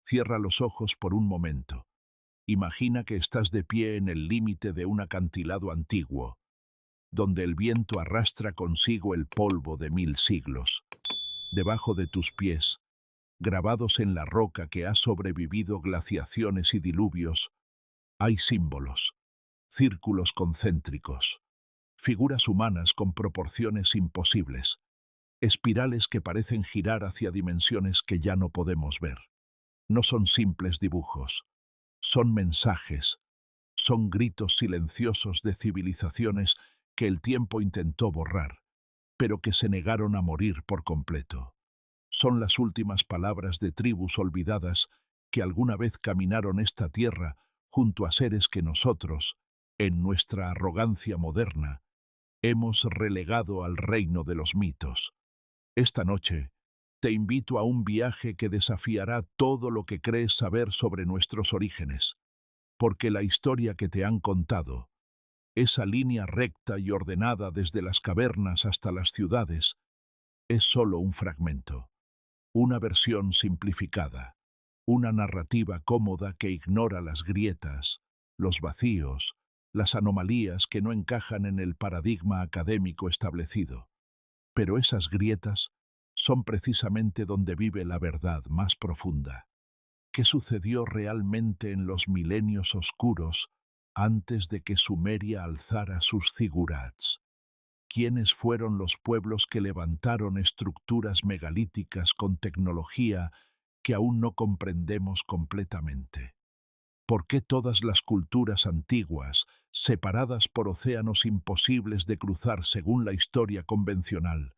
Cierra los ojos por un momento. Imagina que estás de pie en el límite de un acantilado antiguo, donde el viento arrastra consigo el polvo de 1000 siglos. Debajo de tus pies, grabados en la roca que ha sobrevivido glaciaciones y diluvios, hay símbolos, círculos concéntricos, figuras humanas con proporciones imposibles, espirales que parecen girar hacia dimensiones que ya no podemos ver. No son simples dibujos, son mensajes, son gritos silenciosos de civilizaciones que el tiempo intentó borrar, pero que se negaron a morir por completo. Son las últimas palabras de tribus olvidadas que alguna vez caminaron esta tierra junto a seres que nosotros, en nuestra arrogancia moderna, hemos relegado al reino de los mitos. Esta noche, te invito a un viaje que desafiará todo lo que crees saber sobre nuestros orígenes, porque la historia que te han contado, esa línea recta y ordenada desde las cavernas hasta las ciudades, es solo un fragmento, una versión simplificada, una narrativa cómoda que ignora las grietas, los vacíos, las anomalías que no encajan en el paradigma académico establecido. Pero esas grietas son precisamente donde vive la verdad más profunda. ¿Qué sucedió realmente en los milenios oscuros antes de que Sumeria alzara sus zigurats? ¿Quiénes fueron los pueblos que levantaron estructuras megalíticas con tecnología que aún no comprendemos completamente? ¿Por qué todas las culturas antiguas, separadas por océanos imposibles de cruzar según la historia convencional,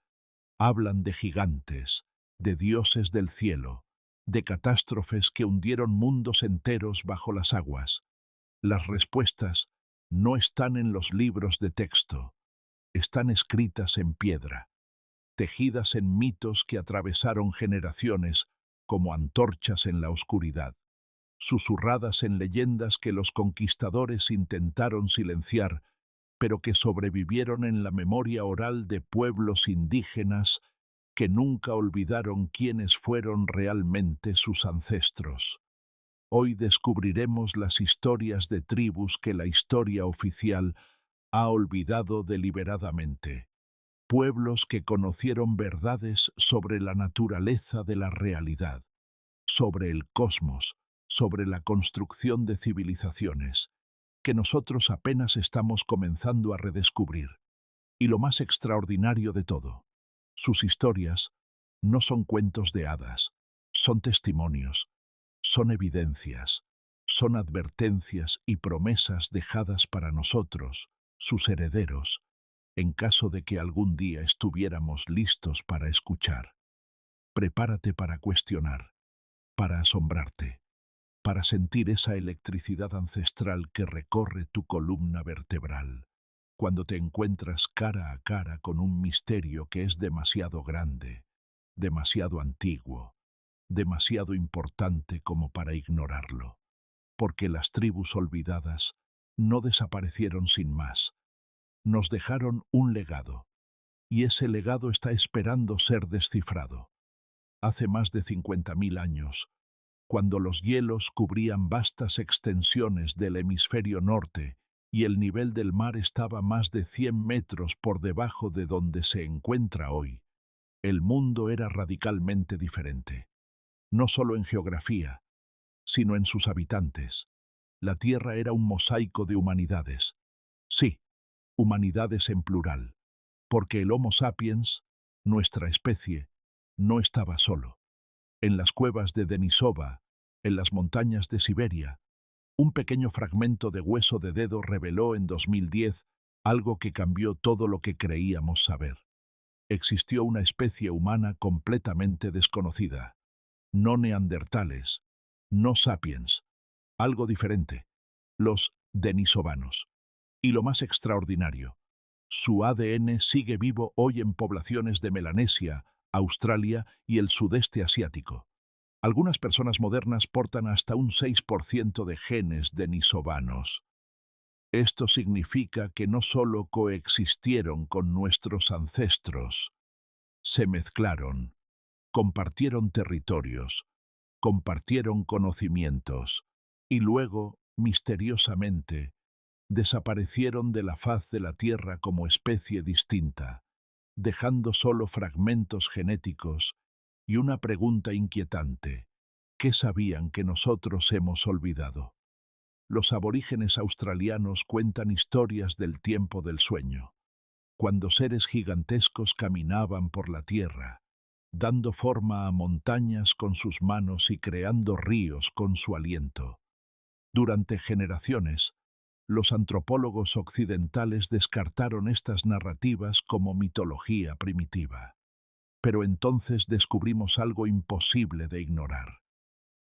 hablan de gigantes, de dioses del cielo, de catástrofes que hundieron mundos enteros bajo las aguas? Las respuestas no están en los libros de texto, están escritas en piedra, tejidas en mitos que atravesaron generaciones como antorchas en la oscuridad, susurradas en leyendas que los conquistadores intentaron silenciar, pero que sobrevivieron en la memoria oral de pueblos indígenas que nunca olvidaron quiénes fueron realmente sus ancestros. Hoy descubriremos las historias de tribus que la historia oficial ha olvidado deliberadamente, pueblos que conocieron verdades sobre la naturaleza de la realidad, sobre el cosmos, sobre la construcción de civilizaciones, que nosotros apenas estamos comenzando a redescubrir. Y lo más extraordinario de todo, sus historias no son cuentos de hadas, son testimonios, son evidencias, son advertencias y promesas dejadas para nosotros, sus herederos, en caso de que algún día estuviéramos listos para escuchar. Prepárate para cuestionar, para asombrarte, para sentir esa electricidad ancestral que recorre tu columna vertebral, cuando te encuentras cara a cara con un misterio que es demasiado grande, demasiado antiguo, demasiado importante como para ignorarlo, porque las tribus olvidadas no desaparecieron sin más, nos dejaron un legado, y ese legado está esperando ser descifrado. Hace más de 50.000 años, cuando los hielos cubrían vastas extensiones del hemisferio norte y el nivel del mar estaba más de 100 metros por debajo de donde se encuentra hoy, el mundo era radicalmente diferente, no solo en geografía, sino en sus habitantes. La Tierra era un mosaico de humanidades. Sí, humanidades en plural, porque el Homo sapiens, nuestra especie, no estaba solo. En las cuevas de Denisova, en las montañas de Siberia, un pequeño fragmento de hueso de dedo reveló en 2010 algo que cambió todo lo que creíamos saber. Existió una especie humana completamente desconocida. No neandertales, no sapiens, algo diferente, los denisovanos. Y lo más extraordinario, su ADN sigue vivo hoy en poblaciones de Melanesia, Australia y el sudeste asiático. Algunas personas modernas portan hasta un 6% de genes denisovanos. Esto significa que no solo coexistieron con nuestros ancestros, se mezclaron, compartieron territorios, compartieron conocimientos y luego, misteriosamente, desaparecieron de la faz de la Tierra como especie distinta, dejando solo fragmentos genéticos y una pregunta inquietante: ¿qué sabían que nosotros hemos olvidado? Los aborígenes australianos cuentan historias del tiempo del sueño, cuando seres gigantescos caminaban por la Tierra, dando forma a montañas con sus manos y creando ríos con su aliento. Durante generaciones, los antropólogos occidentales descartaron estas narrativas como mitología primitiva. Pero entonces descubrimos algo imposible de ignorar: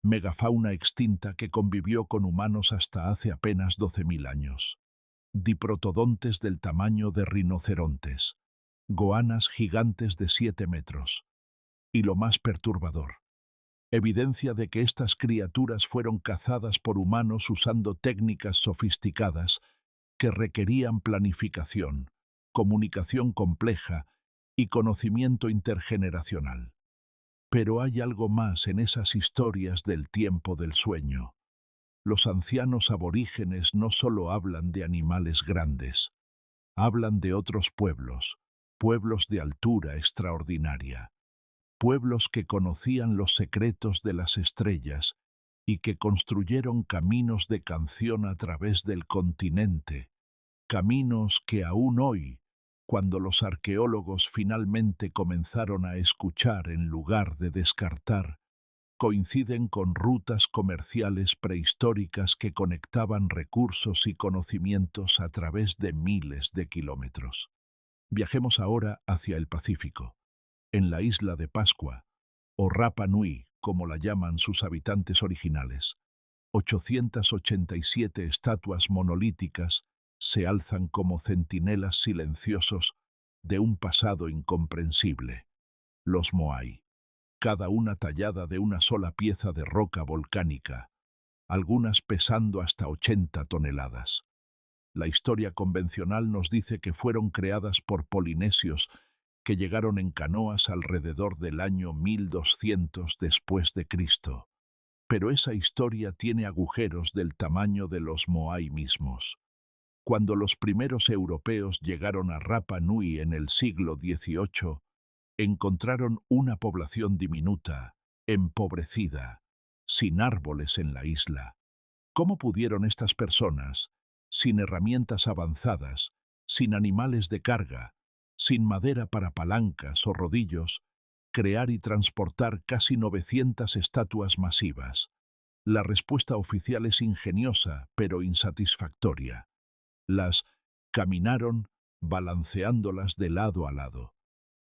megafauna extinta que convivió con humanos hasta hace apenas 12.000 años. Diprotodontes del tamaño de rinocerontes, goanas gigantes de 7 metros. Y lo más perturbador: evidencia de que estas criaturas fueron cazadas por humanos usando técnicas sofisticadas que requerían planificación, comunicación compleja y conocimiento intergeneracional. Pero hay algo más en esas historias del tiempo del sueño. Los ancianos aborígenes no solo hablan de animales grandes, hablan de otros pueblos, pueblos de altura extraordinaria, pueblos que conocían los secretos de las estrellas y que construyeron caminos de canción a través del continente, caminos que aún hoy, cuando los arqueólogos finalmente comenzaron a escuchar en lugar de descartar, coinciden con rutas comerciales prehistóricas que conectaban recursos y conocimientos a través de miles de kilómetros. Viajemos ahora hacia el Pacífico, en la isla de Pascua, o Rapa Nui, como la llaman sus habitantes originales. 887 estatuas monolíticas se alzan como centinelas silenciosos de un pasado incomprensible: los Moai, cada una tallada de una sola pieza de roca volcánica, algunas pesando hasta 80 toneladas. La historia convencional nos dice que fueron creadas por polinesios que llegaron en canoas alrededor del año 1200 después de Cristo. Pero esa historia tiene agujeros del tamaño de los Moai mismos. Cuando los primeros europeos llegaron a Rapa Nui en el siglo XVIII, encontraron una población diminuta, empobrecida, sin árboles en la isla. ¿Cómo pudieron estas personas, sin herramientas avanzadas, sin animales de carga, sin madera para palancas o rodillos, crear y transportar casi 900 estatuas masivas? La respuesta oficial es ingeniosa, pero insatisfactoria. Las caminaron balanceándolas de lado a lado.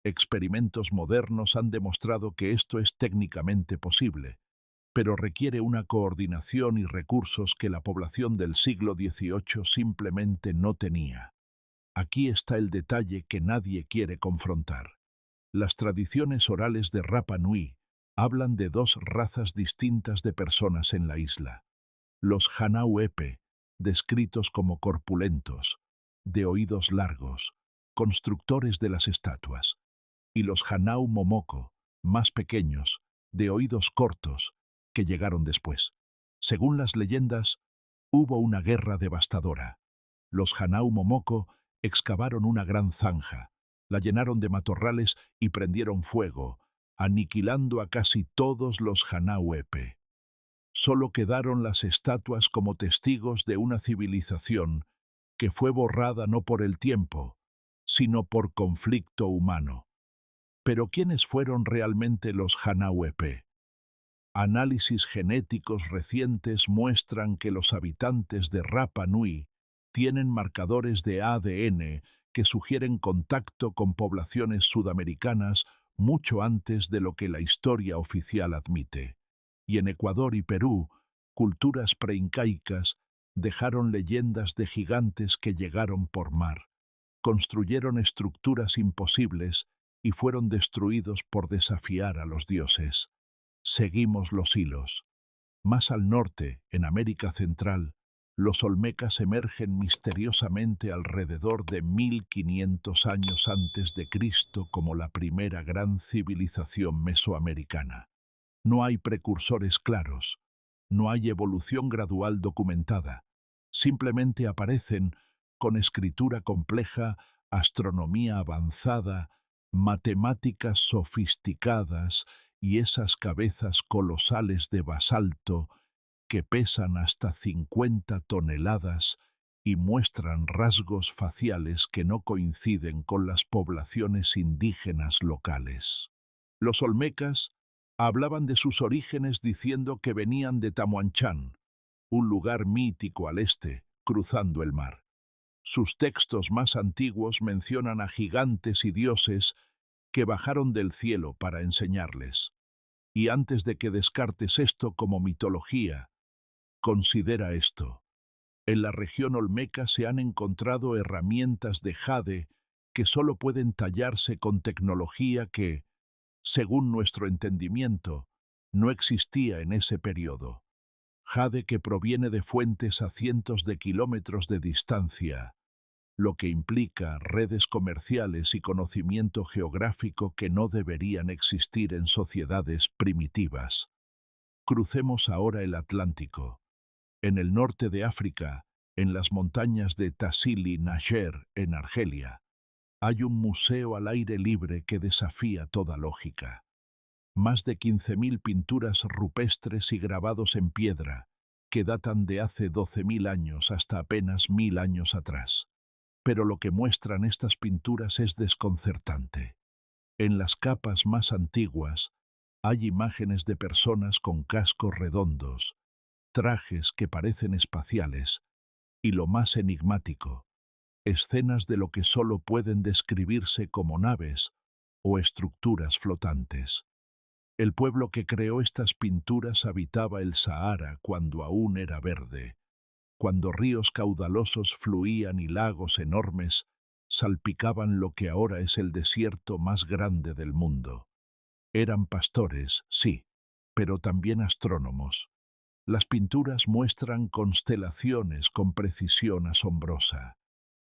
Experimentos modernos han demostrado que esto es técnicamente posible, pero requiere una coordinación y recursos que la población del siglo XVIII simplemente no tenía. Aquí está el detalle que nadie quiere confrontar. Las tradiciones orales de Rapa Nui hablan de dos razas distintas de personas en la isla: los Hanau Epe, descritos como corpulentos, de oídos largos, constructores de las estatuas, y los Hanau Momoko, más pequeños, de oídos cortos, que llegaron después. Según las leyendas, hubo una guerra devastadora. Los Hanau Momoko excavaron una gran zanja, la llenaron de matorrales y prendieron fuego, aniquilando a casi todos los Hanau Epe. Solo quedaron las estatuas como testigos de una civilización que fue borrada no por el tiempo, sino por conflicto humano. Pero ¿quiénes fueron realmente los Hanau Epe? Análisis genéticos recientes muestran que los habitantes de Rapa Nui tienen marcadores de ADN que sugieren contacto con poblaciones sudamericanas mucho antes de lo que la historia oficial admite. Y en Ecuador y Perú, culturas preincaicas dejaron leyendas de gigantes que llegaron por mar, construyeron estructuras imposibles y fueron destruidos por desafiar a los dioses. Seguimos los hilos. Más al norte, en América Central, los olmecas emergen misteriosamente alrededor de 1500 años antes de Cristo como la primera gran civilización mesoamericana. No hay precursores claros, no hay evolución gradual documentada. Simplemente aparecen con escritura compleja, astronomía avanzada, matemáticas sofisticadas y esas cabezas colosales de basalto que pesan hasta 50 toneladas y muestran rasgos faciales que no coinciden con las poblaciones indígenas locales. Los olmecas hablaban de sus orígenes diciendo que venían de Tamuanchán, un lugar mítico al este, cruzando el mar. Sus textos más antiguos mencionan a gigantes y dioses que bajaron del cielo para enseñarles. Y antes de que descartes esto como mitología, considera esto. En la región olmeca se han encontrado herramientas de jade que solo pueden tallarse con tecnología que, según nuestro entendimiento, no existía en ese periodo. Jade que proviene de fuentes a cientos de kilómetros de distancia, lo que implica redes comerciales y conocimiento geográfico que no deberían existir en sociedades primitivas. Crucemos ahora el Atlántico. En el norte de África, en las montañas de Tassili Nasher, en Argelia, hay un museo al aire libre que desafía toda lógica. Más de 15.000 pinturas rupestres y grabados en piedra, que datan de hace 12.000 años hasta apenas 1.000 años atrás. Pero lo que muestran estas pinturas es desconcertante. En las capas más antiguas hay imágenes de personas con cascos redondos, trajes que parecen espaciales, y lo más enigmático, escenas de lo que solo pueden describirse como naves o estructuras flotantes. El pueblo que creó estas pinturas habitaba el Sahara cuando aún era verde, cuando ríos caudalosos fluían y lagos enormes salpicaban lo que ahora es el desierto más grande del mundo. Eran pastores, sí, pero también astrónomos. Las pinturas muestran constelaciones con precisión asombrosa.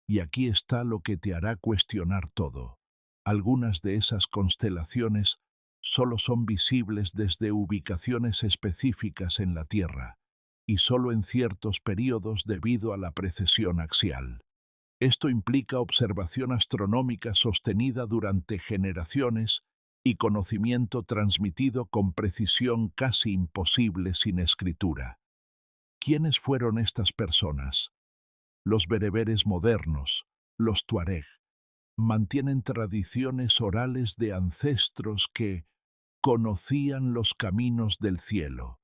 Y aquí está lo que te hará cuestionar todo. Algunas de esas constelaciones solo son visibles desde ubicaciones específicas en la Tierra, y solo en ciertos períodos debido a la precesión axial. Esto implica observación astronómica sostenida durante generaciones y conocimiento transmitido con precisión casi imposible sin escritura. ¿Quiénes fueron estas personas? Los bereberes modernos, los tuareg, mantienen tradiciones orales de ancestros que conocían los caminos del cielo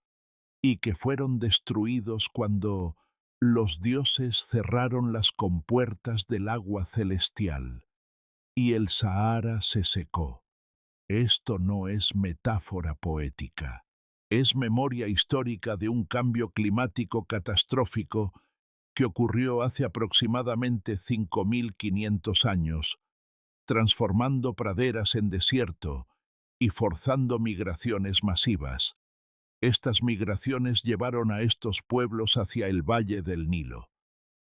y que fueron destruidos cuando los dioses cerraron las compuertas del agua celestial y el Sahara se secó. Esto no es metáfora poética, es memoria histórica de un cambio climático catastrófico que ocurrió hace aproximadamente 5.500 años, transformando praderas en desierto y forzando migraciones masivas. Estas migraciones llevaron a estos pueblos hacia el valle del Nilo,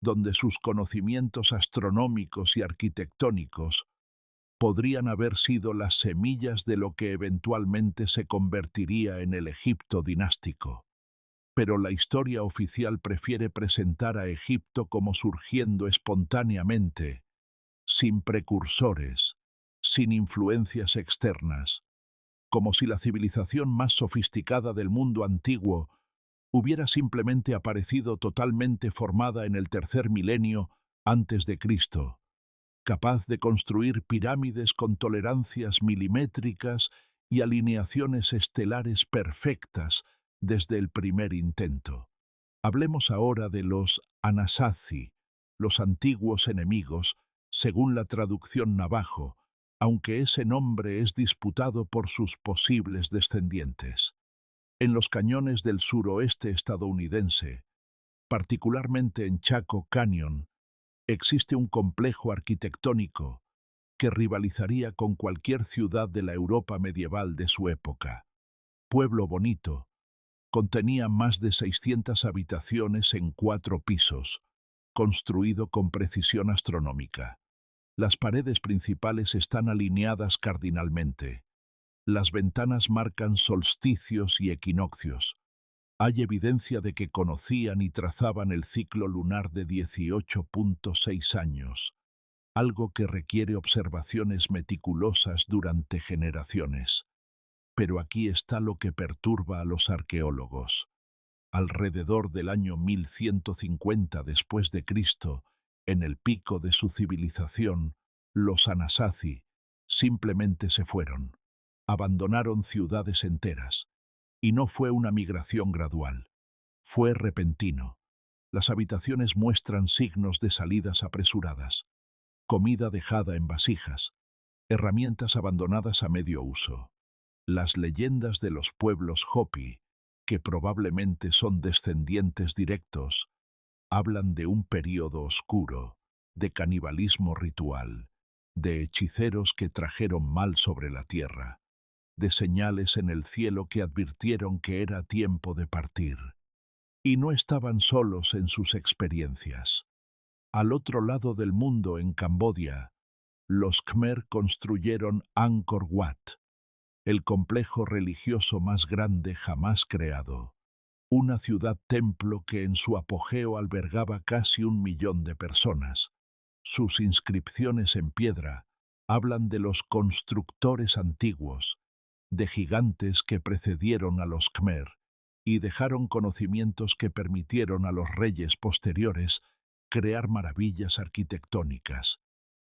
donde sus conocimientos astronómicos y arquitectónicos podrían haber sido las semillas de lo que eventualmente se convertiría en el Egipto dinástico. Pero la historia oficial prefiere presentar a Egipto como surgiendo espontáneamente, sin precursores, sin influencias externas, como si la civilización más sofisticada del mundo antiguo hubiera simplemente aparecido totalmente formada en el tercer milenio antes de Cristo, capaz de construir pirámides con tolerancias milimétricas y alineaciones estelares perfectas desde el primer intento. Hablemos ahora de los Anasazi, los antiguos enemigos, según la traducción navajo, aunque ese nombre es disputado por sus posibles descendientes. En los cañones del suroeste estadounidense, particularmente en Chaco Canyon, existe un complejo arquitectónico que rivalizaría con cualquier ciudad de la Europa medieval de su época. Pueblo Bonito contenía más de 600 habitaciones en 4 pisos, construido con precisión astronómica. Las paredes principales están alineadas cardinalmente. Las ventanas marcan solsticios y equinoccios. Hay evidencia de que conocían y trazaban el ciclo lunar de 18,6 años, algo que requiere observaciones meticulosas durante generaciones. Pero aquí está lo que perturba a los arqueólogos. Alrededor del año 1150 después de Cristo, en el pico de su civilización, los Anasazi simplemente se fueron. Abandonaron ciudades enteras. Y no fue una migración gradual. Fue repentino. Las habitaciones muestran signos de salidas apresuradas, comida dejada en vasijas, herramientas abandonadas a medio uso. Las leyendas de los pueblos Hopi, que probablemente son descendientes directos, hablan de un período oscuro, de canibalismo ritual, de hechiceros que trajeron mal sobre la tierra, de señales en el cielo que advirtieron que era tiempo de partir. Y no estaban solos en sus experiencias. Al otro lado del mundo, en Camboya, los Khmer construyeron Angkor Wat, el complejo religioso más grande jamás creado, una ciudad-templo que en su apogeo albergaba casi 1 millón de personas. Sus inscripciones en piedra hablan de los constructores antiguos, de gigantes que precedieron a los Khmer y dejaron conocimientos que permitieron a los reyes posteriores crear maravillas arquitectónicas.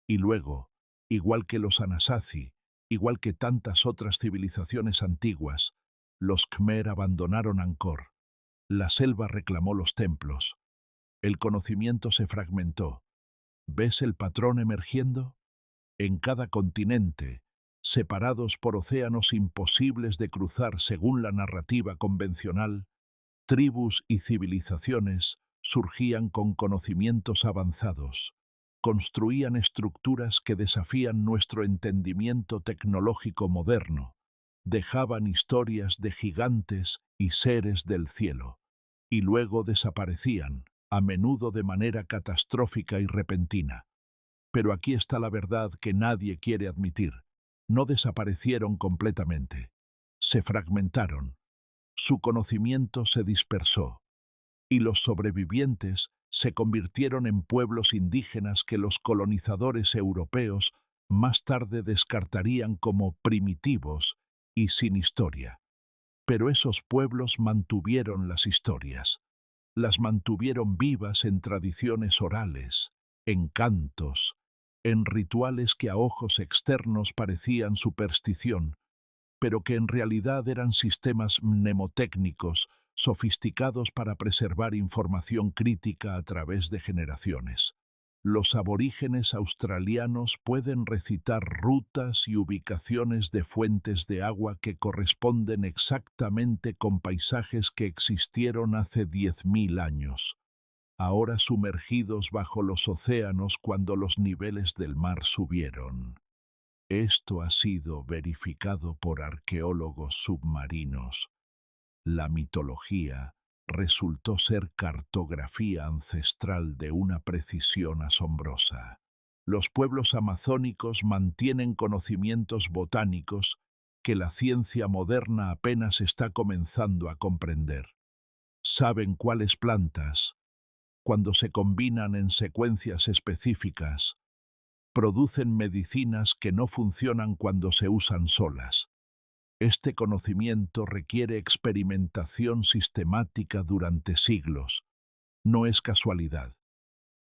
Y luego, igual que los Anasazi, igual que tantas otras civilizaciones antiguas, los Khmer abandonaron Angkor. La selva reclamó los templos. El conocimiento se fragmentó. ¿Ves el patrón emergiendo? En cada continente, separados por océanos imposibles de cruzar según la narrativa convencional, tribus y civilizaciones surgían con conocimientos avanzados, construían estructuras que desafían nuestro entendimiento tecnológico moderno, dejaban historias de gigantes y seres del cielo, y luego desaparecían, a menudo de manera catastrófica y repentina. Pero aquí está la verdad que nadie quiere admitir. No desaparecieron completamente. Se fragmentaron. Su conocimiento se dispersó. Y los sobrevivientes se convirtieron en pueblos indígenas que los colonizadores europeos más tarde descartarían como primitivos y sin historia. Pero esos pueblos mantuvieron las historias. Las mantuvieron vivas en tradiciones orales, en cantos, en rituales que a ojos externos parecían superstición, pero que en realidad eran sistemas mnemotécnicos sofisticados para preservar información crítica a través de generaciones. Los aborígenes australianos pueden recitar rutas y ubicaciones de fuentes de agua que corresponden exactamente con paisajes que existieron hace 10.000 años, ahora sumergidos bajo los océanos cuando los niveles del mar subieron. Esto ha sido verificado por arqueólogos submarinos. La mitología resultó ser cartografía ancestral de una precisión asombrosa. Los pueblos amazónicos mantienen conocimientos botánicos que la ciencia moderna apenas está comenzando a comprender. Saben cuáles plantas, cuando se combinan en secuencias específicas, producen medicinas que no funcionan cuando se usan solas. Este conocimiento requiere experimentación sistemática durante siglos. No es casualidad.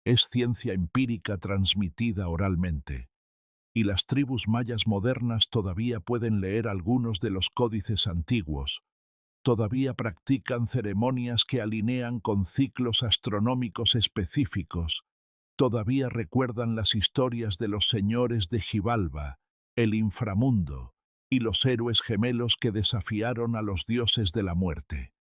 Es ciencia empírica transmitida oralmente. Y las tribus mayas modernas todavía pueden leer algunos de los códices antiguos. Todavía practican ceremonias que alinean con ciclos astronómicos específicos. Todavía recuerdan las historias de los señores de Xibalba, el inframundo, y los héroes gemelos que desafiaron a los dioses de la muerte.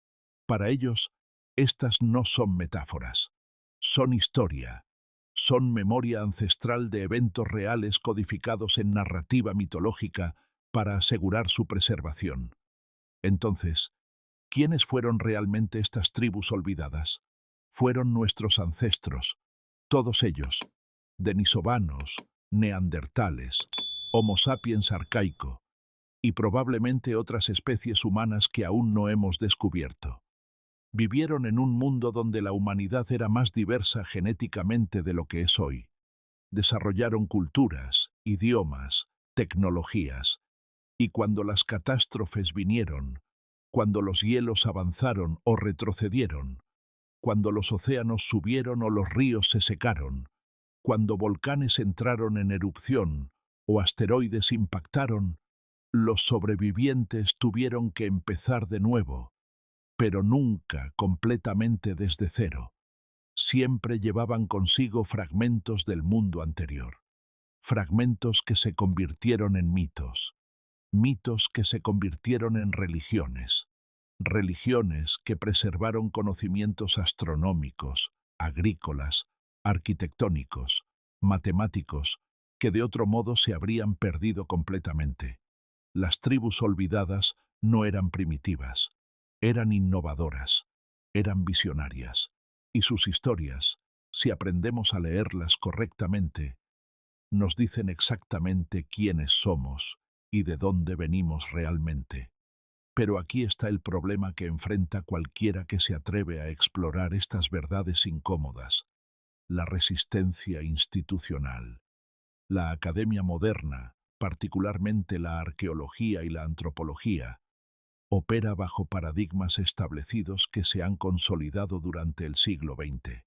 Para ellos, estas no son metáforas, son historia, son memoria ancestral de eventos reales codificados en narrativa mitológica para asegurar su preservación. Entonces, ¿quiénes fueron realmente estas tribus olvidadas? Fueron nuestros ancestros, todos ellos, denisovanos, neandertales, Homo sapiens arcaico, y probablemente otras especies humanas que aún no hemos descubierto. Vivieron en un mundo donde la humanidad era más diversa genéticamente de lo que es hoy. Desarrollaron culturas, idiomas, tecnologías, y cuando las catástrofes vinieron, cuando los hielos avanzaron o retrocedieron, cuando los océanos subieron o los ríos se secaron, cuando volcanes entraron en erupción o asteroides impactaron, los sobrevivientes tuvieron que empezar de nuevo, pero nunca completamente desde cero. Siempre llevaban consigo fragmentos del mundo anterior, fragmentos que se convirtieron en mitos, mitos que se convirtieron en religiones, religiones que preservaron conocimientos astronómicos, agrícolas, arquitectónicos, matemáticos, que de otro modo se habrían perdido completamente. Las tribus olvidadas no eran primitivas, eran innovadoras, eran visionarias, y sus historias, si aprendemos a leerlas correctamente, nos dicen exactamente quiénes somos y de dónde venimos realmente. Pero aquí está el problema que enfrenta cualquiera que se atreve a explorar estas verdades incómodas: la resistencia institucional. La academia moderna, particularmente la arqueología y la antropología, opera bajo paradigmas establecidos que se han consolidado durante el siglo XX.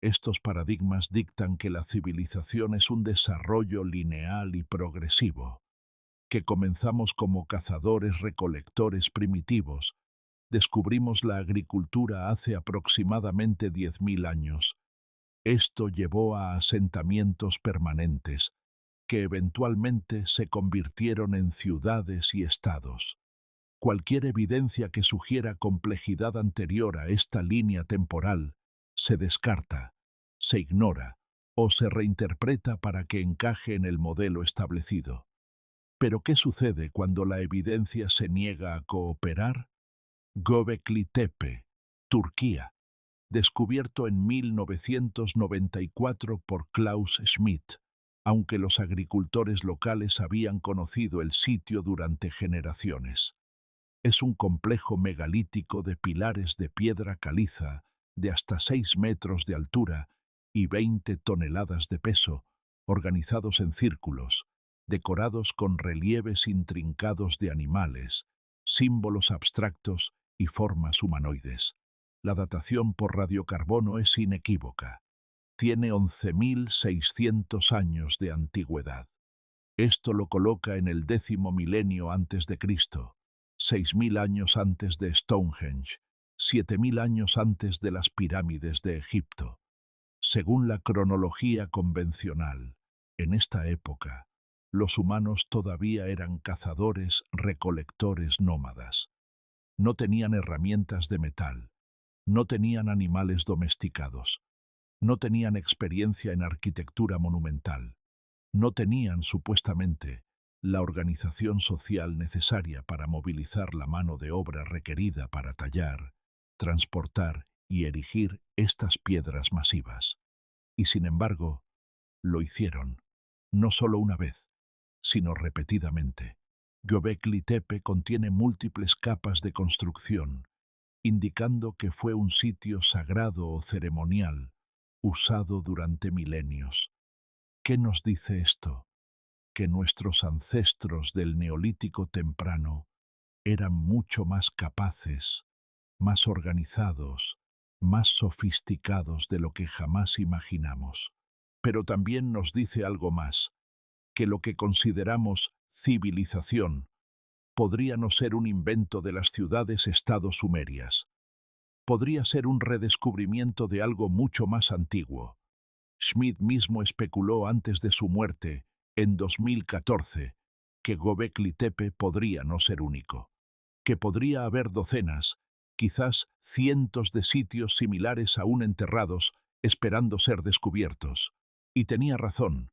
Estos paradigmas dictan que la civilización es un desarrollo lineal y progresivo, que comenzamos como cazadores-recolectores primitivos, descubrimos la agricultura hace aproximadamente 10.000 años. Esto llevó a asentamientos permanentes, que eventualmente se convirtieron en ciudades y estados. Cualquier evidencia que sugiera complejidad anterior a esta línea temporal se descarta, se ignora o se reinterpreta para que encaje en el modelo establecido. ¿Pero qué sucede cuando la evidencia se niega a cooperar? Göbekli Tepe, Turquía, descubierto en 1994 por Klaus Schmidt, aunque los agricultores locales habían conocido el sitio durante generaciones. Es un complejo megalítico de pilares de piedra caliza de hasta 6 metros de altura y 20 toneladas de peso, organizados en círculos, decorados con relieves intrincados de animales, símbolos abstractos y formas humanoides. La datación por radiocarbono es inequívoca. Tiene 11.600 años de antigüedad. Esto lo coloca en el 10º milenio antes de Cristo, 6.000 años antes de Stonehenge, 7.000 años antes de las pirámides de Egipto. Según la cronología convencional, en esta época, los humanos todavía eran cazadores-recolectores nómadas. No tenían herramientas de metal, no tenían animales domesticados, no tenían experiencia en arquitectura monumental, no tenían, supuestamente, la organización social necesaria para movilizar la mano de obra requerida para tallar, transportar y erigir estas piedras masivas. Y sin embargo, lo hicieron, no solo una vez, sino repetidamente. Göbekli Tepe contiene múltiples capas de construcción, indicando que fue un sitio sagrado o ceremonial, usado durante milenios. ¿Qué nos dice esto? Que nuestros ancestros del Neolítico temprano eran mucho más capaces, más organizados, más sofisticados de lo que jamás imaginamos. Pero también nos dice algo más, que lo que consideramos civilización podría no ser un invento de las ciudades-estado sumerias. Podría ser un redescubrimiento de algo mucho más antiguo. Schmidt mismo especuló antes de su muerte, en 2014, que Göbekli Tepe podría no ser único, que podría haber docenas, quizás cientos de sitios similares aún enterrados, esperando ser descubiertos. Y tenía razón.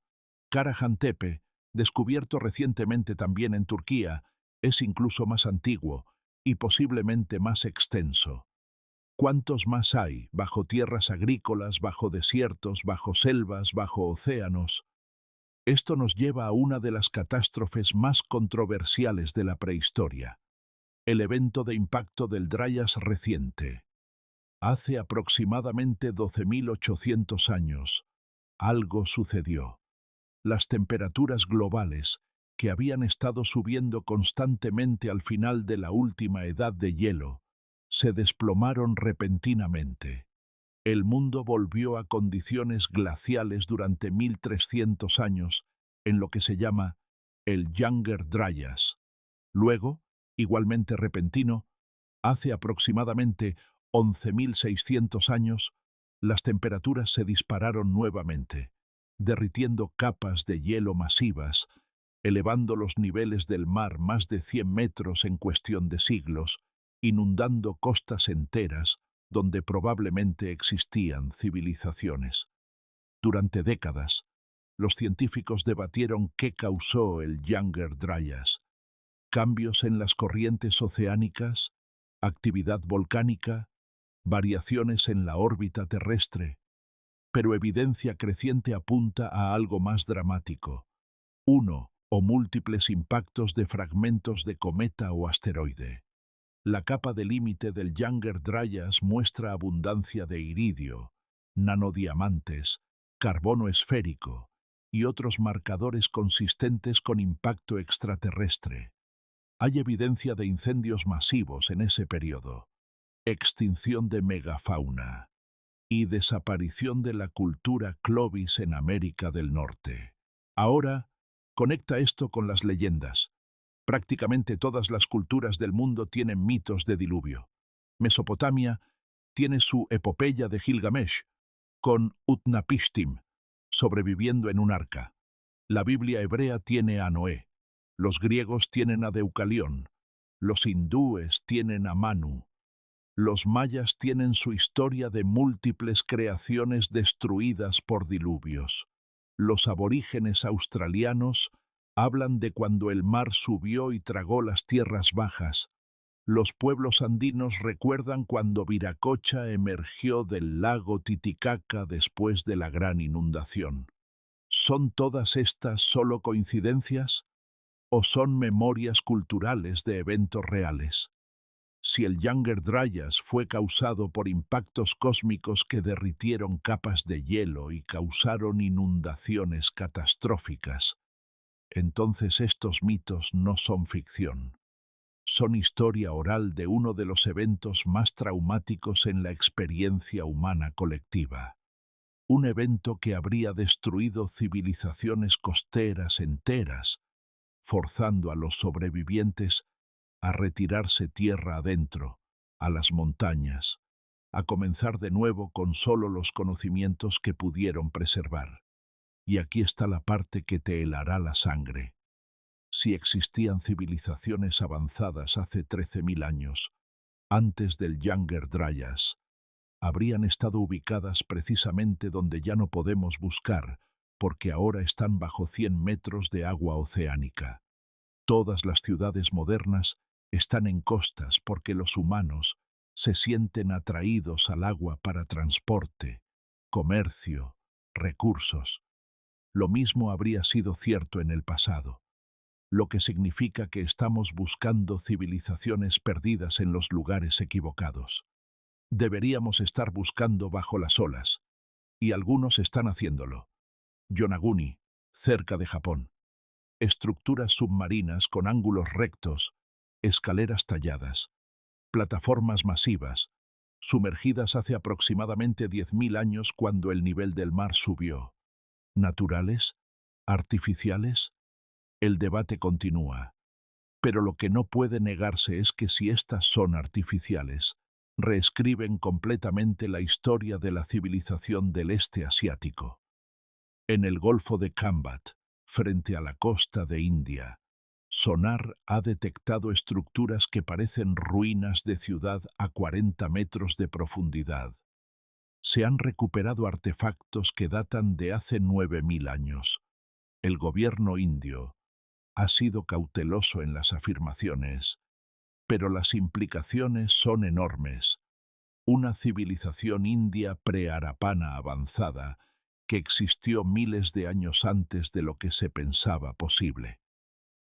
Karahan Tepe, descubierto recientemente también en Turquía, es incluso más antiguo y posiblemente más extenso. ¿Cuántos más hay, bajo tierras agrícolas, bajo desiertos, bajo selvas, bajo océanos? Esto nos lleva a una de las catástrofes más controversiales de la prehistoria, el evento de impacto del Dryas reciente. Hace aproximadamente 12.800 años, algo sucedió. Las temperaturas globales, que habían estado subiendo constantemente al final de la última edad de hielo, se desplomaron repentinamente. El mundo volvió a condiciones glaciales durante 1300 años, en lo que se llama el Younger Dryas. Luego, igualmente repentino, hace aproximadamente 11.600 años, las temperaturas se dispararon nuevamente, derritiendo capas de hielo masivas, elevando los niveles del mar más de 100 metros en cuestión de siglos, inundando costas enteras donde probablemente existían civilizaciones. Durante décadas, los científicos debatieron qué causó el Younger Dryas: cambios en las corrientes oceánicas, actividad volcánica, variaciones en la órbita terrestre, pero evidencia creciente apunta a algo más dramático: uno o múltiples impactos de fragmentos de cometa o asteroide. La capa de límite del Younger Dryas muestra abundancia de iridio, nanodiamantes, carbono esférico y otros marcadores consistentes con impacto extraterrestre. Hay evidencia de incendios masivos en ese periodo, extinción de megafauna y desaparición de la cultura Clovis en América del Norte. Ahora, conecta esto con las leyendas. Prácticamente todas las culturas del mundo tienen mitos de diluvio. Mesopotamia tiene su epopeya de Gilgamesh, con Utnapishtim, sobreviviendo en un arca. La Biblia hebrea tiene a Noé. Los griegos tienen a Deucalión. Los hindúes tienen a Manu. Los mayas tienen su historia de múltiples creaciones destruidas por diluvios. Los aborígenes australianos hablan de cuando el mar subió y tragó las tierras bajas. Los pueblos andinos recuerdan cuando Viracocha emergió del lago Titicaca después de la gran inundación. ¿Son todas estas solo coincidencias o son memorias culturales de eventos reales? Si el Younger Dryas fue causado por impactos cósmicos que derritieron capas de hielo y causaron inundaciones catastróficas, entonces estos mitos no son ficción. Son historia oral de uno de los eventos más traumáticos en la experiencia humana colectiva. Un evento que habría destruido civilizaciones costeras enteras, forzando a los sobrevivientes a retirarse tierra adentro, a las montañas, a comenzar de nuevo con solo los conocimientos que pudieron preservar. Y aquí está la parte que te helará la sangre. Si existían civilizaciones avanzadas hace 13.000 años, antes del Younger Dryas, habrían estado ubicadas precisamente donde ya no podemos buscar, porque ahora están bajo 100 metros de agua oceánica. Todas las ciudades modernas están en costas porque los humanos se sienten atraídos al agua para transporte, comercio, recursos. Lo mismo habría sido cierto en el pasado, lo que significa que estamos buscando civilizaciones perdidas en los lugares equivocados. Deberíamos estar buscando bajo las olas, y algunos están haciéndolo. Yonaguni, cerca de Japón. Estructuras submarinas con ángulos rectos, escaleras talladas, plataformas masivas, sumergidas hace aproximadamente 10.000 años cuando el nivel del mar subió. ¿Naturales? ¿Artificiales? El debate continúa, pero lo que no puede negarse es que si estas son artificiales, reescriben completamente la historia de la civilización del este asiático. En el Golfo de Kambat, frente a la costa de India, sonar ha detectado estructuras que parecen ruinas de ciudad a 40 metros de profundidad. Se han recuperado artefactos que datan de hace 9.000 años. El gobierno indio ha sido cauteloso en las afirmaciones, pero las implicaciones son enormes. Una civilización india pre-harapana avanzada que existió miles de años antes de lo que se pensaba posible.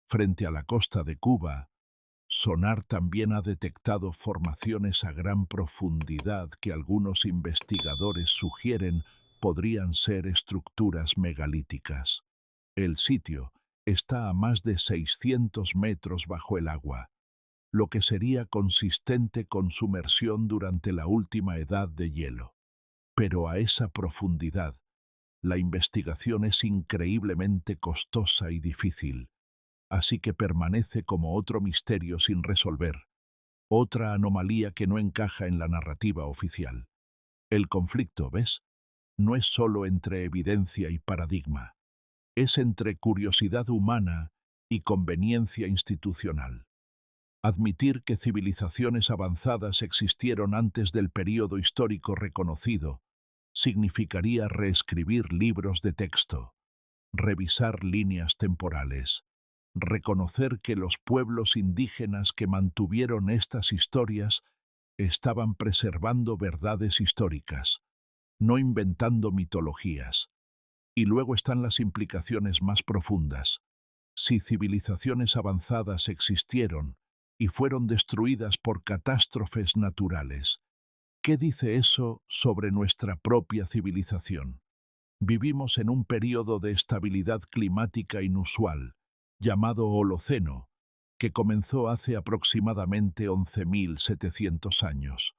Frente a la costa de Cuba, Sonar también ha detectado formaciones a gran profundidad que algunos investigadores sugieren podrían ser estructuras megalíticas. El sitio está a más de 600 metros bajo el agua, lo que sería consistente con sumersión durante la última edad de hielo. Pero a esa profundidad, la investigación es increíblemente costosa y difícil, así que permanece como otro misterio sin resolver, otra anomalía que no encaja en la narrativa oficial. El conflicto, ¿ves?, no es solo entre evidencia y paradigma, es entre curiosidad humana y conveniencia institucional. Admitir que civilizaciones avanzadas existieron antes del período histórico reconocido significaría reescribir libros de texto, revisar líneas temporales, reconocer que los pueblos indígenas que mantuvieron estas historias estaban preservando verdades históricas, no inventando mitologías. Y luego están las implicaciones más profundas. Si civilizaciones avanzadas existieron y fueron destruidas por catástrofes naturales, ¿qué dice eso sobre nuestra propia civilización? Vivimos en un período de estabilidad climática inusual, llamado Holoceno, que comenzó hace aproximadamente 11.700 años.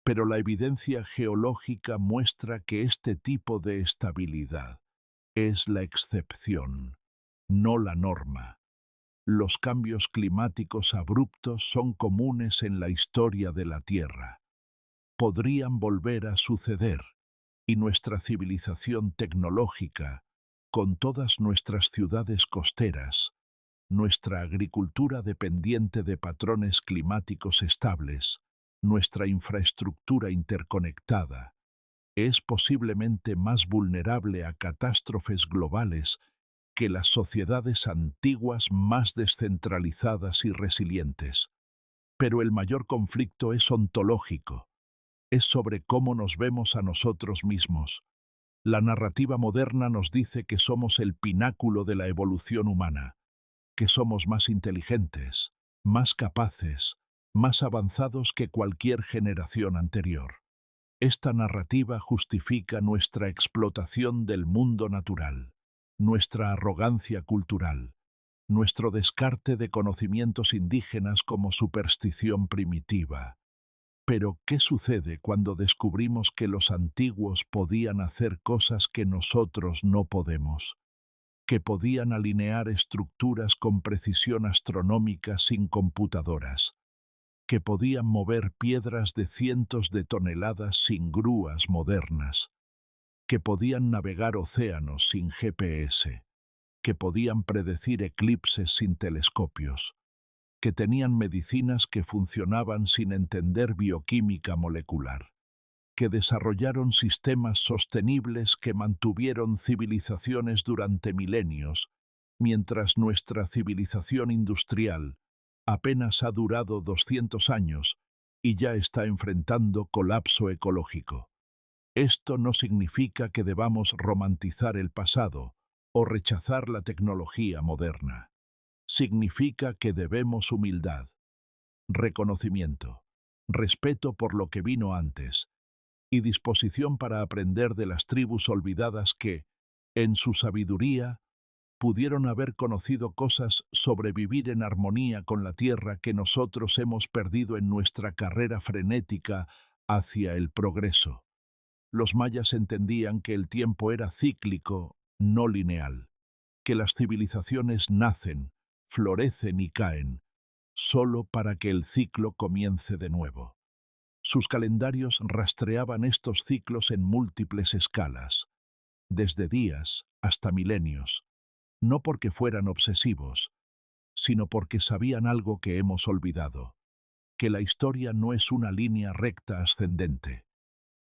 Pero la evidencia geológica muestra que este tipo de estabilidad es la excepción, no la norma. Los cambios climáticos abruptos son comunes en la historia de la Tierra. Podrían volver a suceder, y nuestra civilización tecnológica, con todas nuestras ciudades costeras, nuestra agricultura dependiente de patrones climáticos estables, nuestra infraestructura interconectada, es posiblemente más vulnerable a catástrofes globales que las sociedades antiguas más descentralizadas y resilientes. Pero el mayor conflicto es ontológico, es sobre cómo nos vemos a nosotros mismos. La narrativa moderna nos dice que somos el pináculo de la evolución humana, que somos más inteligentes, más capaces, más avanzados que cualquier generación anterior. Esta narrativa justifica nuestra explotación del mundo natural, nuestra arrogancia cultural, nuestro descarte de conocimientos indígenas como superstición primitiva. Pero, ¿qué sucede cuando descubrimos que los antiguos podían hacer cosas que nosotros no podemos? Que podían alinear estructuras con precisión astronómica sin computadoras, que podían mover piedras de cientos de toneladas sin grúas modernas, que podían navegar océanos sin GPS, que podían predecir eclipses sin telescopios, que tenían medicinas que funcionaban sin entender bioquímica molecular, que desarrollaron sistemas sostenibles que mantuvieron civilizaciones durante milenios, mientras nuestra civilización industrial apenas ha durado 200 años y ya está enfrentando colapso ecológico. Esto no significa que debamos romantizar el pasado o rechazar la tecnología moderna. Significa que debemos humildad, reconocimiento, respeto por lo que vino antes y disposición para aprender de las tribus olvidadas que, en su sabiduría, pudieron haber conocido cosas sobre vivir en armonía con la tierra que nosotros hemos perdido en nuestra carrera frenética hacia el progreso. Los mayas entendían que el tiempo era cíclico, no lineal, que las civilizaciones nacen, florecen y caen, solo para que el ciclo comience de nuevo. Sus calendarios rastreaban estos ciclos en múltiples escalas, desde días hasta milenios, no porque fueran obsesivos, sino porque sabían algo que hemos olvidado, que la historia no es una línea recta ascendente,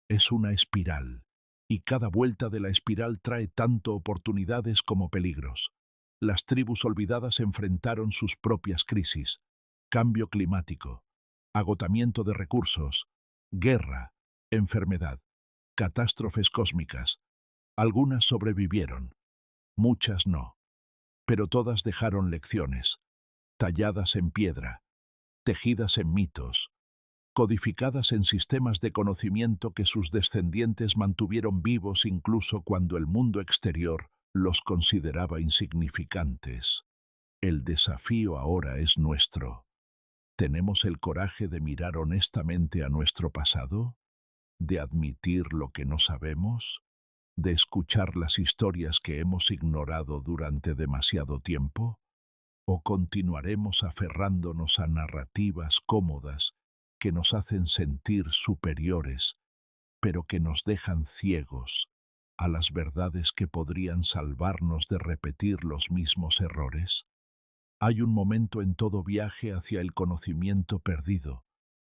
es una espiral, y cada vuelta de la espiral trae tanto oportunidades como peligros. Las tribus olvidadas enfrentaron sus propias crisis, cambio climático, agotamiento de recursos, guerra, enfermedad, catástrofes cósmicas, Algunas sobrevivieron, muchas no, pero todas dejaron lecciones, talladas en piedra, tejidas en mitos, codificadas en sistemas de conocimiento que sus descendientes mantuvieron vivos incluso cuando el mundo exterior los consideraba insignificantes. El desafío ahora es nuestro. ¿Tenemos el coraje de mirar honestamente a nuestro pasado? ¿De admitir lo que no sabemos? ¿De escuchar las historias que hemos ignorado durante demasiado tiempo? ¿O continuaremos aferrándonos a narrativas cómodas que nos hacen sentir superiores, pero que nos dejan ciegos a las verdades que podrían salvarnos de repetir los mismos errores? Hay un momento en todo viaje hacia el conocimiento perdido,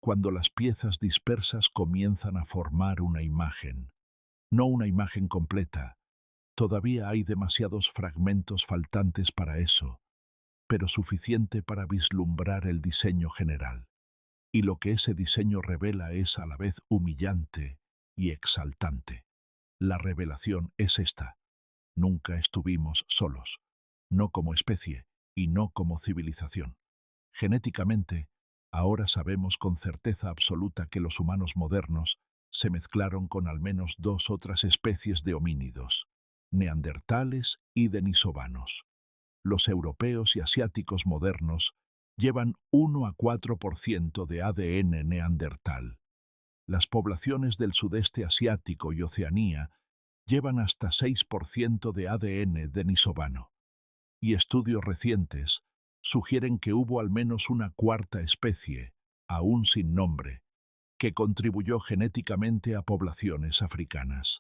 cuando las piezas dispersas comienzan a formar una imagen. No una imagen completa, todavía hay demasiados fragmentos faltantes para eso, pero suficiente para vislumbrar el diseño general. Y lo que ese diseño revela es a la vez humillante y exaltante. La revelación es esta: nunca estuvimos solos, no como especie y no como civilización. Genéticamente, ahora sabemos con certeza absoluta que los humanos modernos se mezclaron con al menos dos otras especies de homínidos, neandertales y denisovanos. Los europeos y asiáticos modernos llevan 1 a 4% de ADN neandertal. Las poblaciones del sudeste asiático y Oceanía llevan hasta 6% de ADN denisovano. Y estudios recientes sugieren que hubo al menos una cuarta especie, aún sin nombre, que contribuyó genéticamente a poblaciones africanas.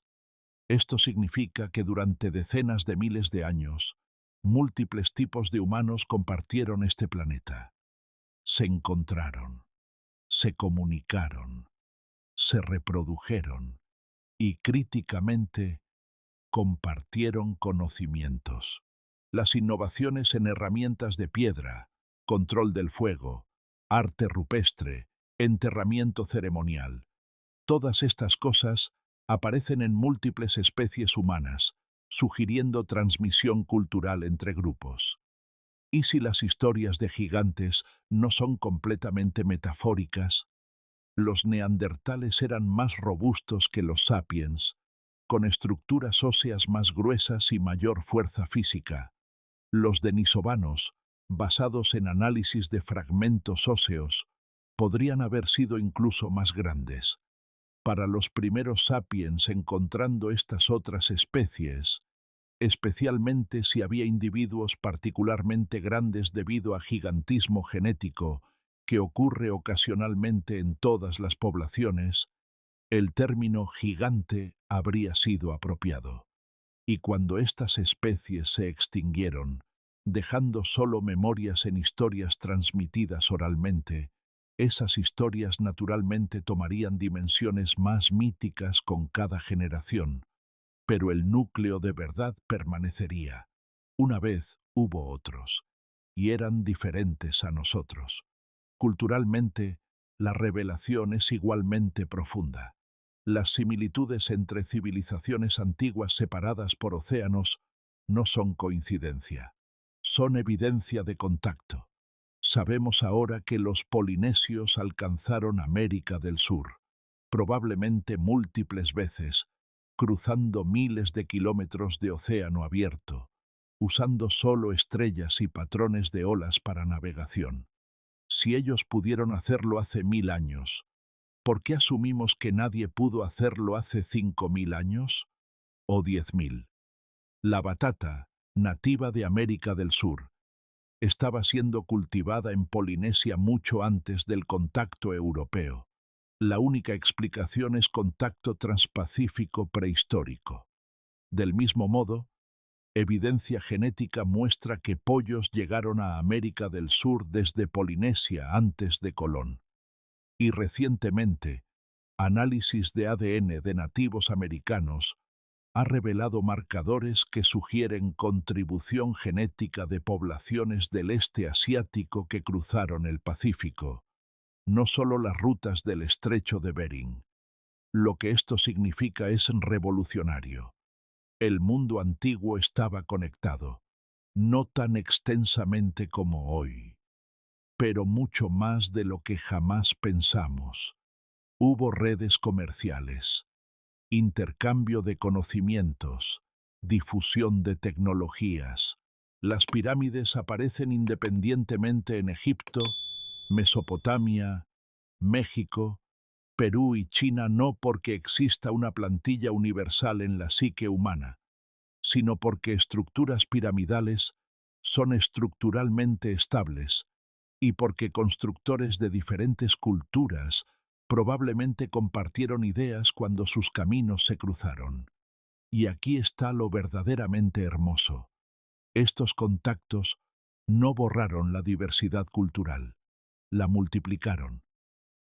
Esto significa que durante decenas de miles de años, múltiples tipos de humanos compartieron este planeta. Se encontraron, se comunicaron, se reprodujeron y críticamente compartieron conocimientos. Las innovaciones en herramientas de piedra, control del fuego, arte rupestre, enterramiento ceremonial, todas estas cosas aparecen en múltiples especies humanas, sugiriendo transmisión cultural entre grupos. ¿Y si las historias de gigantes no son completamente metafóricas? Los neandertales eran más robustos que los sapiens, con estructuras óseas más gruesas y mayor fuerza física. Los denisovanos, basados en análisis de fragmentos óseos, podrían haber sido incluso más grandes. Para los primeros sapiens, encontrando estas otras especies, especialmente si había individuos particularmente grandes debido a gigantismo genético que ocurre ocasionalmente en todas las poblaciones, el término gigante habría sido apropiado. Y cuando estas especies se extinguieron, dejando solo memorias en historias transmitidas oralmente, esas historias naturalmente tomarían dimensiones más míticas con cada generación, pero el núcleo de verdad permanecería. Una vez hubo otros, y eran diferentes a nosotros. Culturalmente, la revelación es igualmente profunda. Las similitudes entre civilizaciones antiguas separadas por océanos no son coincidencia, son evidencia de contacto. Sabemos ahora que los polinesios alcanzaron América del Sur, probablemente múltiples veces, cruzando miles de kilómetros de océano abierto, usando solo estrellas y patrones de olas para navegación. Si ellos pudieron hacerlo hace 1000 años, ¿por qué asumimos que nadie pudo hacerlo hace 5000 años? ¿O 10.000? La batata, nativa de América del Sur, estaba siendo cultivada en Polinesia mucho antes del contacto europeo. La única explicación es contacto transpacífico prehistórico. Del mismo modo, evidencia genética muestra que pollos llegaron a América del Sur desde Polinesia antes de Colón. Y recientemente, análisis de ADN de nativos americanos ha revelado marcadores que sugieren contribución genética de poblaciones del este asiático que cruzaron el Pacífico, no solo las rutas del estrecho de Bering. Lo que esto significa es revolucionario. El mundo antiguo estaba conectado, no tan extensamente como hoy, pero mucho más de lo que jamás pensamos. Hubo redes comerciales, intercambio de conocimientos, difusión de tecnologías. Las pirámides aparecen independientemente en Egipto, Mesopotamia, México, Perú y China, no porque exista una plantilla universal en la psique humana, sino porque estructuras piramidales son estructuralmente estables y porque constructores de diferentes culturas probablemente compartieron ideas cuando sus caminos se cruzaron. Y aquí está lo verdaderamente hermoso. Estos contactos no borraron la diversidad cultural, la multiplicaron.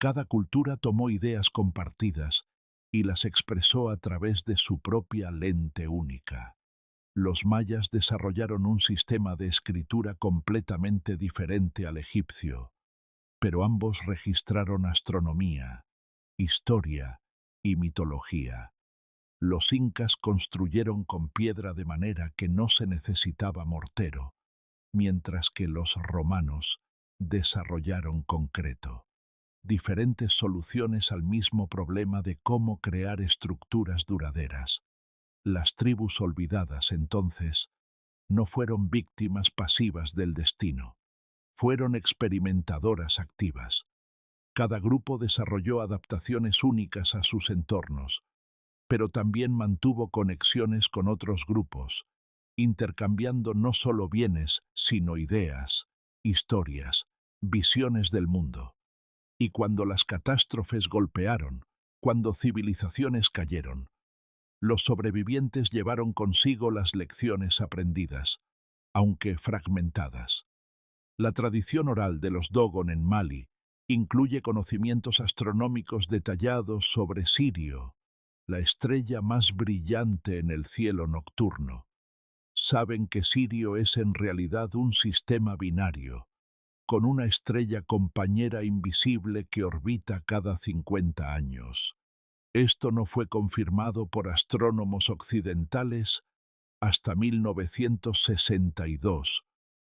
Cada cultura tomó ideas compartidas y las expresó a través de su propia lente única. Los mayas desarrollaron un sistema de escritura completamente diferente al egipcio, pero ambos registraron astronomía, historia y mitología. Los incas construyeron con piedra de manera que no se necesitaba mortero, mientras que los romanos desarrollaron concreto. Diferentes soluciones al mismo problema de cómo crear estructuras duraderas. Las tribus olvidadas, entonces, no fueron víctimas pasivas del destino, fueron experimentadoras activas. Cada grupo desarrolló adaptaciones únicas a sus entornos, pero también mantuvo conexiones con otros grupos, intercambiando no solo bienes, sino ideas, historias, visiones del mundo. Y cuando las catástrofes golpearon, cuando civilizaciones cayeron, los sobrevivientes llevaron consigo las lecciones aprendidas, aunque fragmentadas. La tradición oral de los Dogon en Mali incluye conocimientos astronómicos detallados sobre Sirio, la estrella más brillante en el cielo nocturno. Saben que Sirio es en realidad un sistema binario, con una estrella compañera invisible que orbita cada 50 años. Esto no fue confirmado por astrónomos occidentales hasta 1962,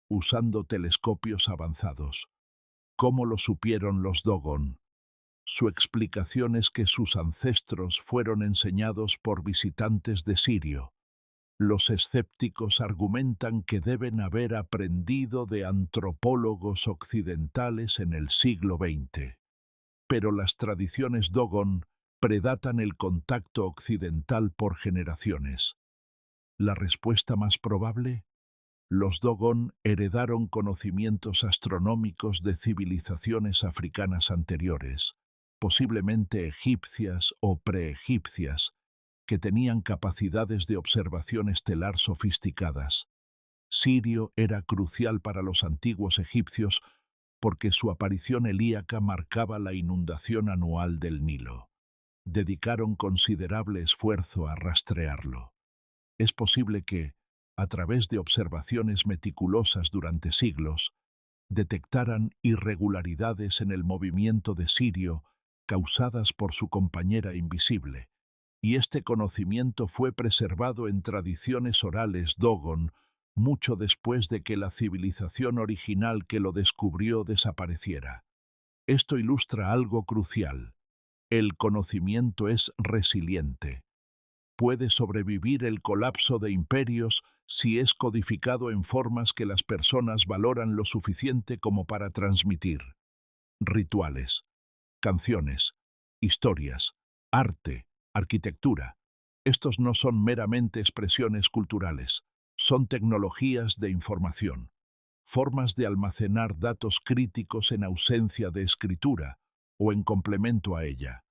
usando telescopios avanzados. ¿Cómo lo supieron los Dogon? Su explicación es que sus ancestros fueron enseñados por visitantes de Sirio. Los escépticos argumentan que deben haber aprendido de antropólogos occidentales en el siglo XX. Pero las tradiciones Dogon predatan el contacto occidental por generaciones. ¿La respuesta más probable? Los Dogon heredaron conocimientos astronómicos de civilizaciones africanas anteriores, posiblemente egipcias o preegipcias, que tenían capacidades de observación estelar sofisticadas. Sirio era crucial para los antiguos egipcios porque su aparición helíaca marcaba la inundación anual del Nilo. Dedicaron considerable esfuerzo a rastrearlo. Es posible que, a través de observaciones meticulosas durante siglos, detectaran irregularidades en el movimiento de Sirio causadas por su compañera invisible, y este conocimiento fue preservado en tradiciones orales Dogon mucho después de que la civilización original que lo descubrió desapareciera. Esto ilustra algo crucial. El conocimiento es resiliente. Puede sobrevivir el colapso de imperios si es codificado en formas que las personas valoran lo suficiente como para transmitir. Rituales, canciones, historias, arte, arquitectura. Estos no son meramente expresiones culturales, son tecnologías de información, formas de almacenar datos críticos en ausencia de escritura o en complemento a ella.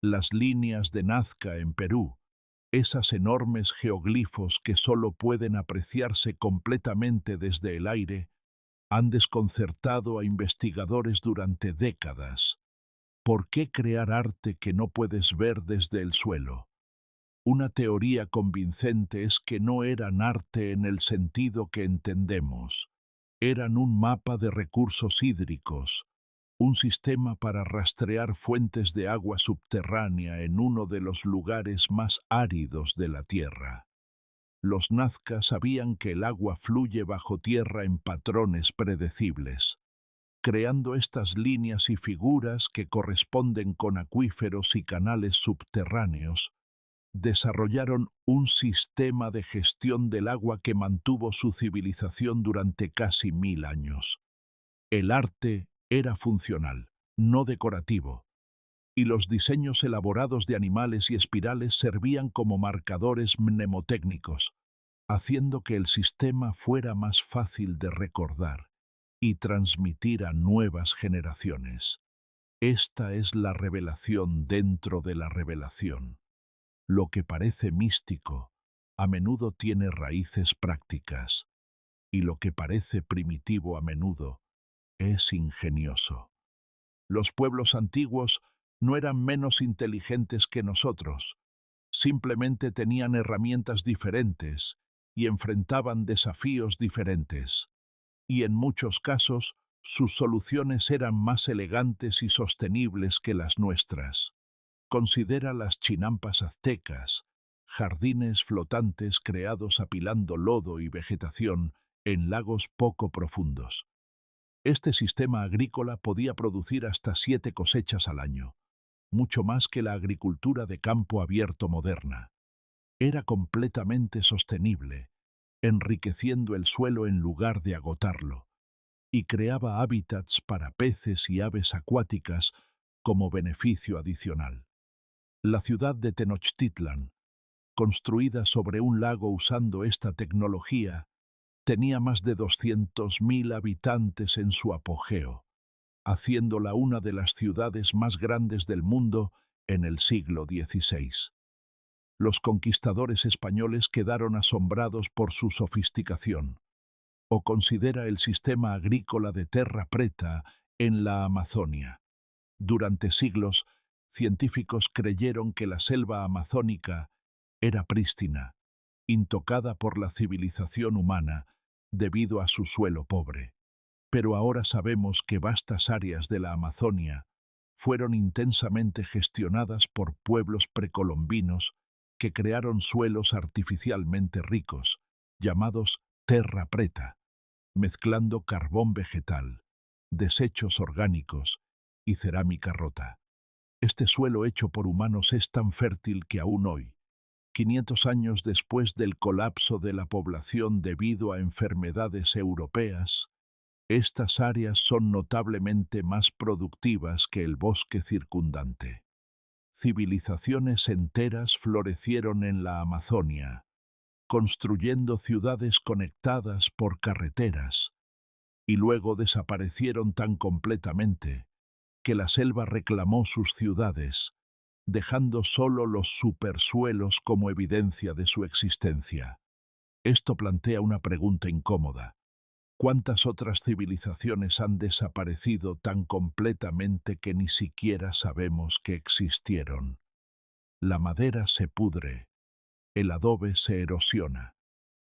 Las líneas de Nazca en Perú, esas enormes geoglifos que solo pueden apreciarse completamente desde el aire, han desconcertado a investigadores durante décadas. ¿Por qué crear arte que no puedes ver desde el suelo? Una teoría convincente es que no eran arte en el sentido que entendemos. Eran un mapa de recursos hídricos, un sistema para rastrear fuentes de agua subterránea en uno de los lugares más áridos de la Tierra. Los Nazca sabían que el agua fluye bajo tierra en patrones predecibles, creando estas líneas y figuras que corresponden con acuíferos y canales subterráneos. Desarrollaron un sistema de gestión del agua que mantuvo su civilización durante casi 1000 años. El arte era funcional, no decorativo, y los diseños elaborados de animales y espirales servían como marcadores mnemotécnicos, haciendo que el sistema fuera más fácil de recordar y transmitir a nuevas generaciones. Esta es la revelación dentro de la revelación. Lo que parece místico a menudo tiene raíces prácticas, y lo que parece primitivo a menudo es ingenioso. Los pueblos antiguos no eran menos inteligentes que nosotros, simplemente tenían herramientas diferentes y enfrentaban desafíos diferentes, y en muchos casos sus soluciones eran más elegantes y sostenibles que las nuestras. Considera las chinampas aztecas, jardines flotantes creados apilando lodo y vegetación en lagos poco profundos. Este sistema agrícola podía producir hasta 7 cosechas al año, mucho más que la agricultura de campo abierto moderna. Era completamente sostenible, enriqueciendo el suelo en lugar de agotarlo, y creaba hábitats para peces y aves acuáticas como beneficio adicional. La ciudad de Tenochtitlan, construida sobre un lago usando esta tecnología, tenía más de 200.000 habitantes en su apogeo, haciéndola una de las ciudades más grandes del mundo en el siglo XVI. Los conquistadores españoles quedaron asombrados por su sofisticación. O considera el sistema agrícola de Terra Preta en la Amazonia. Durante siglos, científicos creyeron que la selva amazónica era prístina, intocada por la civilización humana debido a su suelo pobre. Pero ahora sabemos que vastas áreas de la Amazonia fueron intensamente gestionadas por pueblos precolombinos que crearon suelos artificialmente ricos, llamados terra preta, mezclando carbón vegetal, desechos orgánicos y cerámica rota. Este suelo hecho por humanos es tan fértil que aún hoy, 500 años después del colapso de la población debido a enfermedades europeas, estas áreas son notablemente más productivas que el bosque circundante. Civilizaciones enteras florecieron en la Amazonia, construyendo ciudades conectadas por carreteras, y luego desaparecieron tan completamente que la selva reclamó sus ciudades, dejando solo los supersuelos como evidencia de su existencia. Esto plantea una pregunta incómoda. ¿Cuántas otras civilizaciones han desaparecido tan completamente que ni siquiera sabemos que existieron? La madera se pudre, el adobe se erosiona.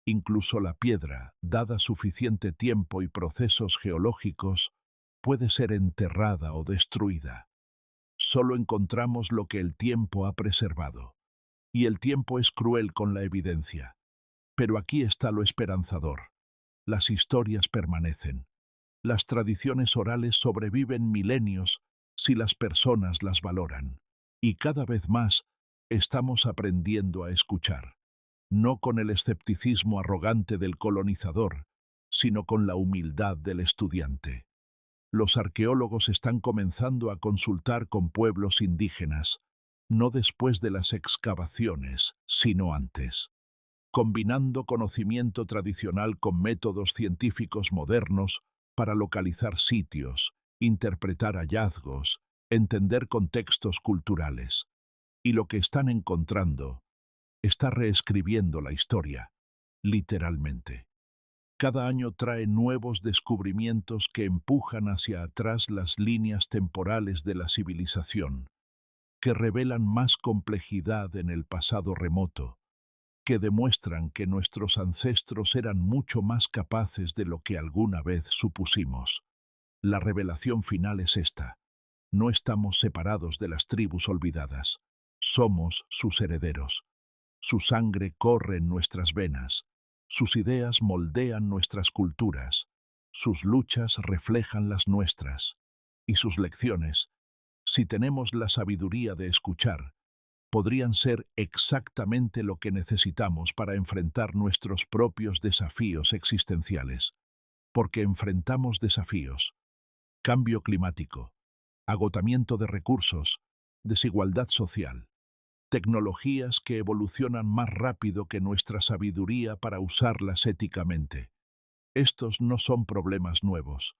Incluso la piedra, dada suficiente tiempo y procesos geológicos, puede ser enterrada o destruida. Solo encontramos lo que el tiempo ha preservado. Y el tiempo es cruel con la evidencia. Pero aquí está lo esperanzador. Las historias permanecen. Las tradiciones orales sobreviven milenios si las personas las valoran. Y cada vez más estamos aprendiendo a escuchar, no con el escepticismo arrogante del colonizador, sino con la humildad del estudiante. Los arqueólogos están comenzando a consultar con pueblos indígenas, no después de las excavaciones, sino antes, combinando conocimiento tradicional con métodos científicos modernos para localizar sitios, interpretar hallazgos, entender contextos culturales. Y lo que están encontrando está reescribiendo la historia, literalmente. Cada año trae nuevos descubrimientos que empujan hacia atrás las líneas temporales de la civilización, que revelan más complejidad en el pasado remoto, que demuestran que nuestros ancestros eran mucho más capaces de lo que alguna vez supusimos. La revelación final es esta: no estamos separados de las tribus olvidadas, somos sus herederos. Su sangre corre en nuestras venas, sus ideas moldean nuestras culturas, sus luchas reflejan las nuestras, y sus lecciones, si tenemos la sabiduría de escuchar, podrían ser exactamente lo que necesitamos para enfrentar nuestros propios desafíos existenciales, porque enfrentamos desafíos, cambio climático, agotamiento de recursos, desigualdad social, tecnologías que evolucionan más rápido que nuestra sabiduría para usarlas éticamente. Estos no son problemas nuevos,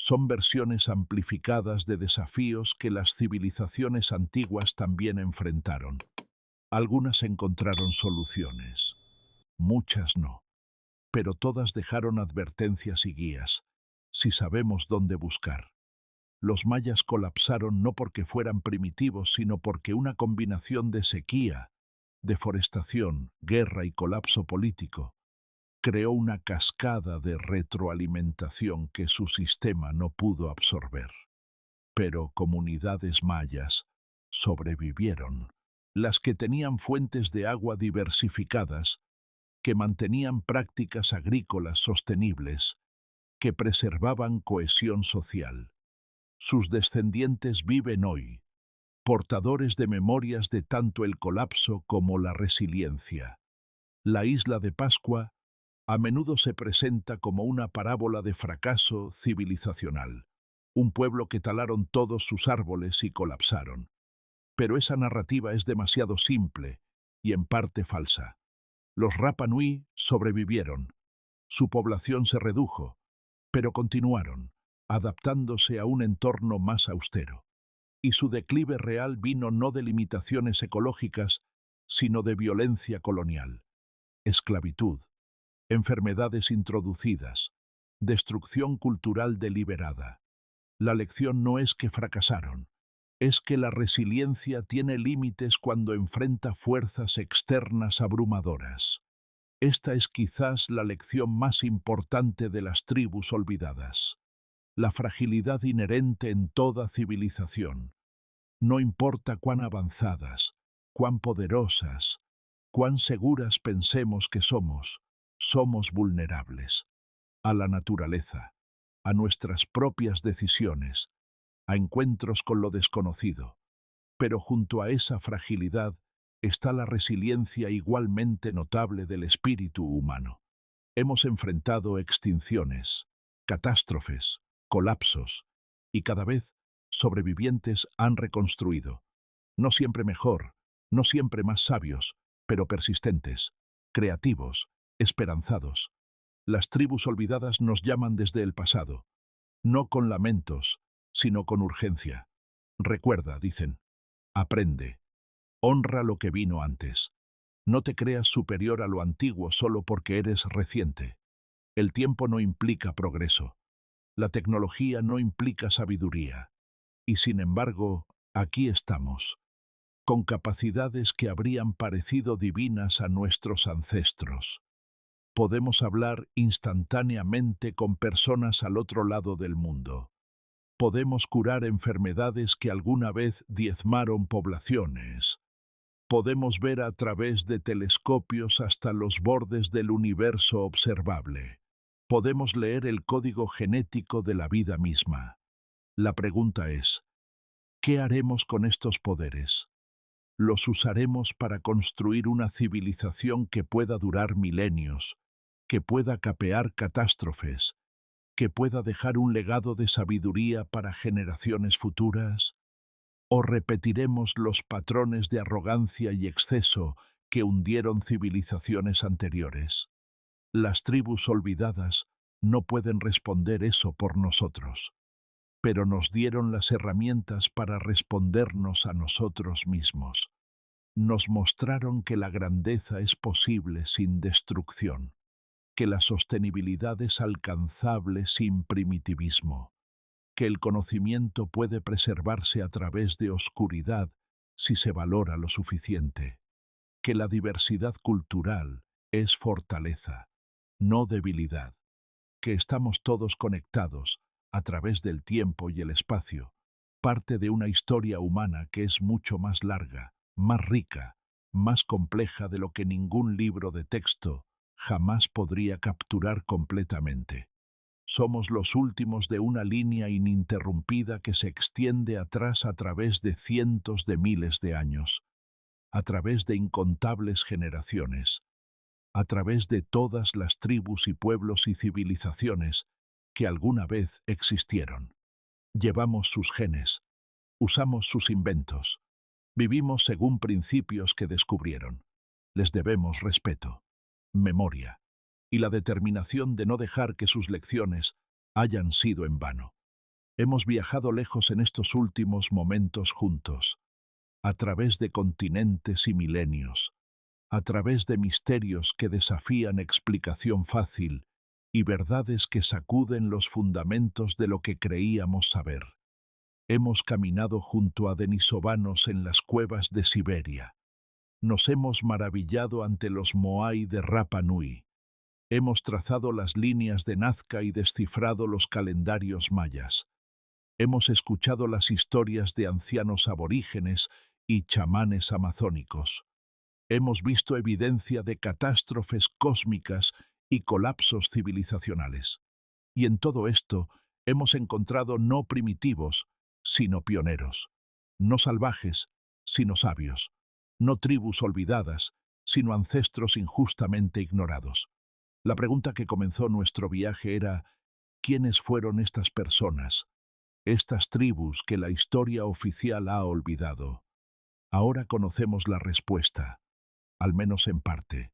son versiones amplificadas de desafíos que las civilizaciones antiguas también enfrentaron. Algunas encontraron soluciones, muchas no, pero todas dejaron advertencias y guías, si sabemos dónde buscar. Los mayas colapsaron no porque fueran primitivos, sino porque una combinación de sequía, deforestación, guerra y colapso político creó una cascada de retroalimentación que su sistema no pudo absorber. Pero comunidades mayas sobrevivieron, las que tenían fuentes de agua diversificadas, que mantenían prácticas agrícolas sostenibles, que preservaban cohesión social. Sus descendientes viven hoy, portadores de memorias de tanto el colapso como la resiliencia. La isla de Pascua a menudo se presenta como una parábola de fracaso civilizacional, un pueblo que talaron todos sus árboles y colapsaron. Pero esa narrativa es demasiado simple y en parte falsa. Los Rapa Nui sobrevivieron, su población se redujo, pero continuaron, adaptándose a un entorno más austero. Y su declive real vino no de limitaciones ecológicas, sino de violencia colonial, esclavitud, enfermedades introducidas, destrucción cultural deliberada. La lección no es que fracasaron, es que la resiliencia tiene límites cuando enfrenta fuerzas externas abrumadoras. Esta es quizás la lección más importante de las tribus olvidadas. La fragilidad inherente en toda civilización. No importa cuán avanzadas, cuán poderosas, cuán seguras pensemos que somos vulnerables. A la naturaleza, a nuestras propias decisiones, a encuentros con lo desconocido. Pero junto a esa fragilidad está la resiliencia igualmente notable del espíritu humano. Hemos enfrentado extinciones, catástrofes, colapsos, y cada vez sobrevivientes han reconstruido. No siempre mejor, no siempre más sabios, pero persistentes, creativos, esperanzados. Las tribus olvidadas nos llaman desde el pasado, no con lamentos, sino con urgencia. Recuerda, dicen, aprende, honra lo que vino antes. No te creas superior a lo antiguo solo porque eres reciente. El tiempo no implica progreso. La tecnología no implica sabiduría. Y sin embargo, aquí estamos, con capacidades que habrían parecido divinas a nuestros ancestros. Podemos hablar instantáneamente con personas al otro lado del mundo. Podemos curar enfermedades que alguna vez diezmaron poblaciones. Podemos ver a través de telescopios hasta los bordes del universo observable. Podemos leer el código genético de la vida misma. La pregunta es, ¿qué haremos con estos poderes? Los usaremos para construir una civilización que pueda durar milenios, que pueda capear catástrofes, que pueda dejar un legado de sabiduría para generaciones futuras, ¿o repetiremos los patrones de arrogancia y exceso que hundieron civilizaciones anteriores? Las tribus olvidadas no pueden responder eso por nosotros, pero nos dieron las herramientas para respondernos a nosotros mismos. Nos mostraron que la grandeza es posible sin destrucción, que la sostenibilidad es alcanzable sin primitivismo, que el conocimiento puede preservarse a través de oscuridad si se valora lo suficiente, que la diversidad cultural es fortaleza, no debilidad, que estamos todos conectados a través del tiempo y el espacio, parte de una historia humana que es mucho más larga, más rica, más compleja de lo que ningún libro de texto jamás podría capturar completamente. Somos los últimos de una línea ininterrumpida que se extiende atrás a través de cientos de miles de años, a través de incontables generaciones, a través de todas las tribus y pueblos y civilizaciones que alguna vez existieron. Llevamos sus genes, usamos sus inventos, vivimos según principios que descubrieron. Les debemos respeto, memoria y la determinación de no dejar que sus lecciones hayan sido en vano. Hemos viajado lejos en estos últimos momentos juntos, a través de continentes y milenios, a través de misterios que desafían explicación fácil y verdades que sacuden los fundamentos de lo que creíamos saber. Hemos caminado junto a denisovanos en las cuevas de Siberia. Nos hemos maravillado ante los Moai de Rapa Nui. Hemos trazado las líneas de Nazca y descifrado los calendarios mayas. Hemos escuchado las historias de ancianos aborígenes y chamanes amazónicos. Hemos visto evidencia de catástrofes cósmicas y colapsos civilizacionales. Y en todo esto hemos encontrado no primitivos, sino pioneros, no salvajes, sino sabios, no tribus olvidadas, sino ancestros injustamente ignorados. La pregunta que comenzó nuestro viaje era: ¿quiénes fueron estas personas, estas tribus que la historia oficial ha olvidado? Ahora conocemos la respuesta, al menos en parte.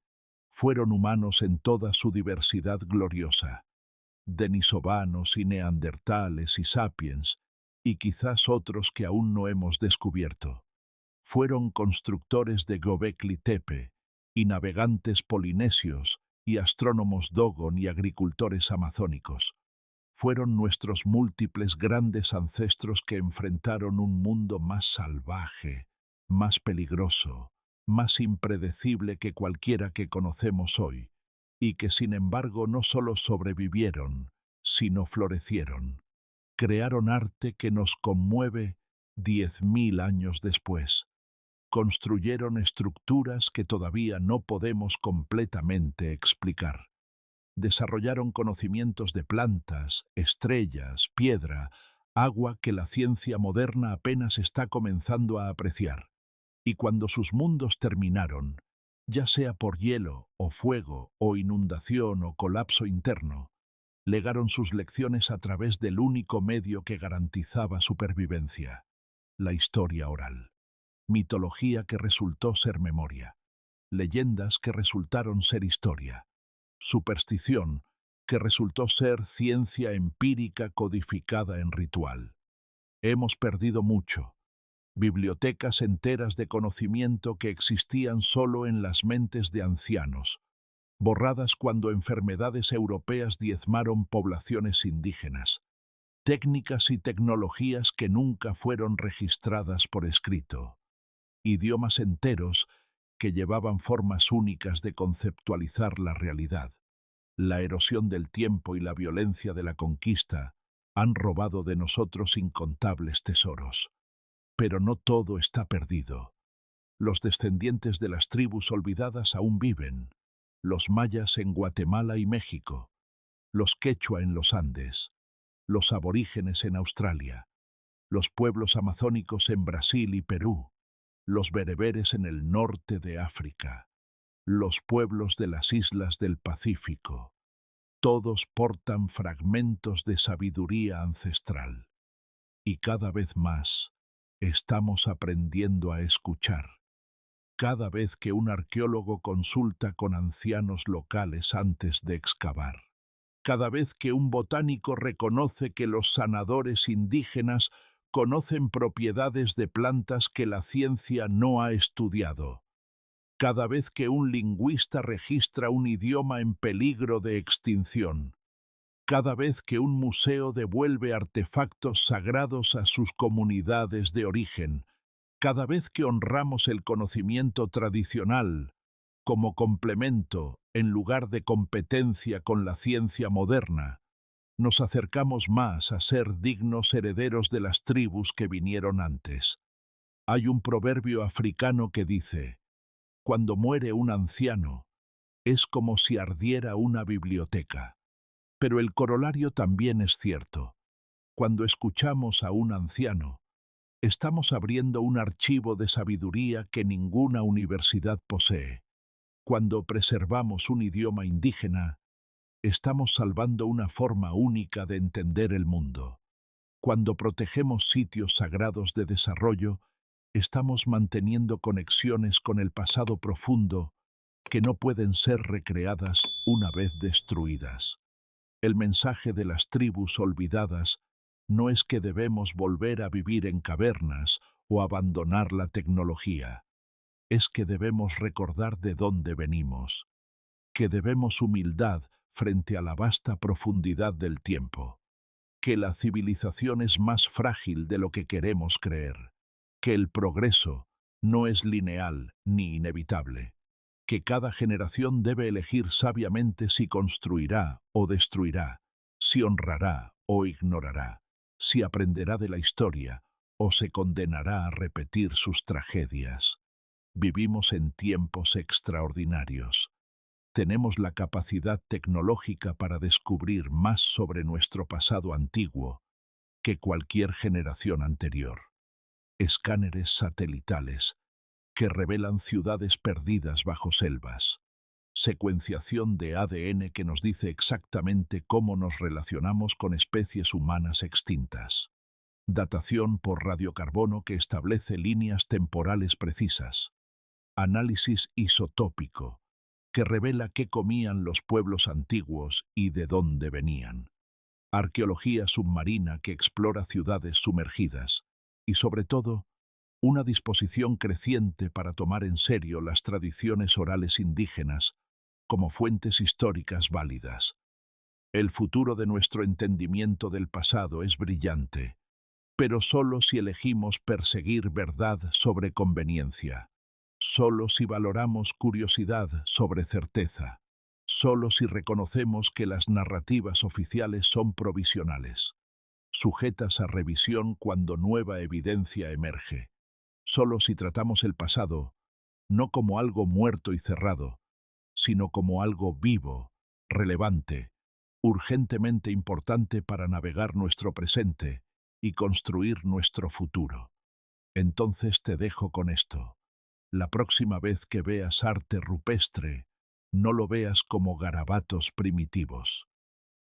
Fueron humanos en toda su diversidad gloriosa, denisovanos y neandertales y sapiens, y quizás otros que aún no hemos descubierto. Fueron constructores de Göbekli Tepe, y navegantes polinesios, y astrónomos Dogon y agricultores amazónicos. Fueron nuestros múltiples grandes ancestros que enfrentaron un mundo más salvaje, más peligroso, más impredecible que cualquiera que conocemos hoy, y que sin embargo no solo sobrevivieron, sino florecieron. Crearon arte que nos conmueve 10.000 años después. Construyeron estructuras que todavía no podemos completamente explicar. Desarrollaron conocimientos de plantas, estrellas, piedra, agua que la ciencia moderna apenas está comenzando a apreciar. Y cuando sus mundos terminaron, ya sea por hielo o fuego o inundación o colapso interno, legaron sus lecciones a través del único medio que garantizaba supervivencia: la historia oral. Mitología que resultó ser memoria, leyendas que resultaron ser historia, superstición que resultó ser ciencia empírica codificada en ritual. Hemos perdido mucho, bibliotecas enteras de conocimiento que existían solo en las mentes de ancianos, borradas cuando enfermedades europeas diezmaron poblaciones indígenas, técnicas y tecnologías que nunca fueron registradas por escrito, idiomas enteros que llevaban formas únicas de conceptualizar la realidad. La erosión del tiempo y la violencia de la conquista han robado de nosotros incontables tesoros. Pero no todo está perdido. Los descendientes de las tribus olvidadas aún viven, los mayas en Guatemala y México, los quechua en los Andes, los aborígenes en Australia, los pueblos amazónicos en Brasil y Perú, los bereberes en el norte de África, los pueblos de las islas del Pacífico. Todos portan fragmentos de sabiduría ancestral. Y cada vez más estamos aprendiendo a escuchar. Cada vez que un arqueólogo consulta con ancianos locales antes de excavar. Cada vez que un botánico reconoce que los sanadores indígenas conocen propiedades de plantas que la ciencia no ha estudiado. Cada vez que un lingüista registra un idioma en peligro de extinción. Cada vez que un museo devuelve artefactos sagrados a sus comunidades de origen. Cada vez que honramos el conocimiento tradicional como complemento en lugar de competencia con la ciencia moderna, nos acercamos más a ser dignos herederos de las tribus que vinieron antes. Hay un proverbio africano que dice: Cuando muere un anciano, es como si ardiera una biblioteca. Pero el corolario también es cierto. Cuando escuchamos a un anciano, estamos abriendo un archivo de sabiduría que ninguna universidad posee. Cuando preservamos un idioma indígena, estamos salvando una forma única de entender el mundo. Cuando protegemos sitios sagrados de desarrollo, estamos manteniendo conexiones con el pasado profundo que no pueden ser recreadas una vez destruidas. El mensaje de las tribus olvidadas no es que debemos volver a vivir en cavernas o abandonar la tecnología. Es que debemos recordar de dónde venimos, que debemos humildad frente a la vasta profundidad del tiempo, que la civilización es más frágil de lo que queremos creer, que el progreso no es lineal ni inevitable, que cada generación debe elegir sabiamente si construirá o destruirá, si honrará o ignorará, si aprenderá de la historia o se condenará a repetir sus tragedias. Vivimos en tiempos extraordinarios. Tenemos la capacidad tecnológica para descubrir más sobre nuestro pasado antiguo que cualquier generación anterior. Escáneres satelitales que revelan ciudades perdidas bajo selvas. Secuenciación de ADN que nos dice exactamente cómo nos relacionamos con especies humanas extintas. Datación por radiocarbono que establece líneas temporales precisas. Análisis isotópico que revela qué comían los pueblos antiguos y de dónde venían. Arqueología submarina que explora ciudades sumergidas. Y sobre todo, una disposición creciente para tomar en serio las tradiciones orales indígenas como fuentes históricas válidas. El futuro de nuestro entendimiento del pasado es brillante, pero solo si elegimos perseguir verdad sobre conveniencia, solo si valoramos curiosidad sobre certeza, solo si reconocemos que las narrativas oficiales son provisionales, sujetas a revisión cuando nueva evidencia emerge. Solo si tratamos el pasado, no como algo muerto y cerrado, sino como algo vivo, relevante, urgentemente importante para navegar nuestro presente y construir nuestro futuro. Entonces te dejo con esto. La próxima vez que veas arte rupestre, no lo veas como garabatos primitivos.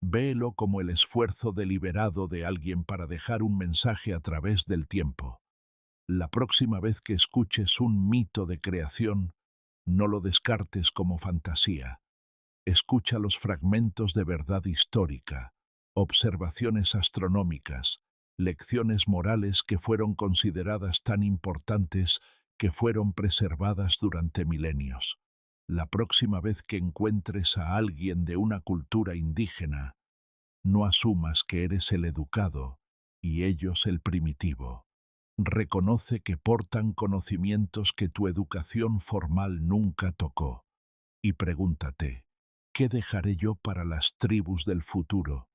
Véelo como el esfuerzo deliberado de alguien para dejar un mensaje a través del tiempo. La próxima vez que escuches un mito de creación, no lo descartes como fantasía. Escucha los fragmentos de verdad histórica, observaciones astronómicas, lecciones morales que fueron consideradas tan importantes que fueron preservadas durante milenios. La próxima vez que encuentres a alguien de una cultura indígena, no asumas que eres el educado y ellos el primitivo. Reconoce que portan conocimientos que tu educación formal nunca tocó. Y pregúntate, ¿qué dejaré yo para las tribus del futuro?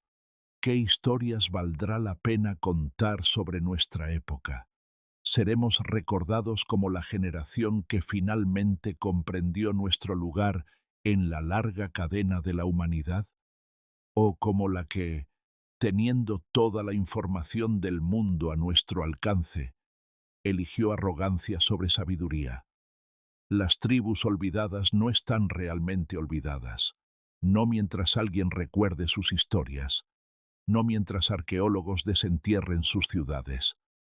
¿Qué historias valdrá la pena contar sobre nuestra época? ¿Seremos recordados como la generación que finalmente comprendió nuestro lugar en la larga cadena de la humanidad? ¿O como la que, teniendo toda la información del mundo a nuestro alcance, eligió arrogancia sobre sabiduría? Las tribus olvidadas no están realmente olvidadas, no mientras alguien recuerde sus historias, no mientras arqueólogos desentierren sus ciudades,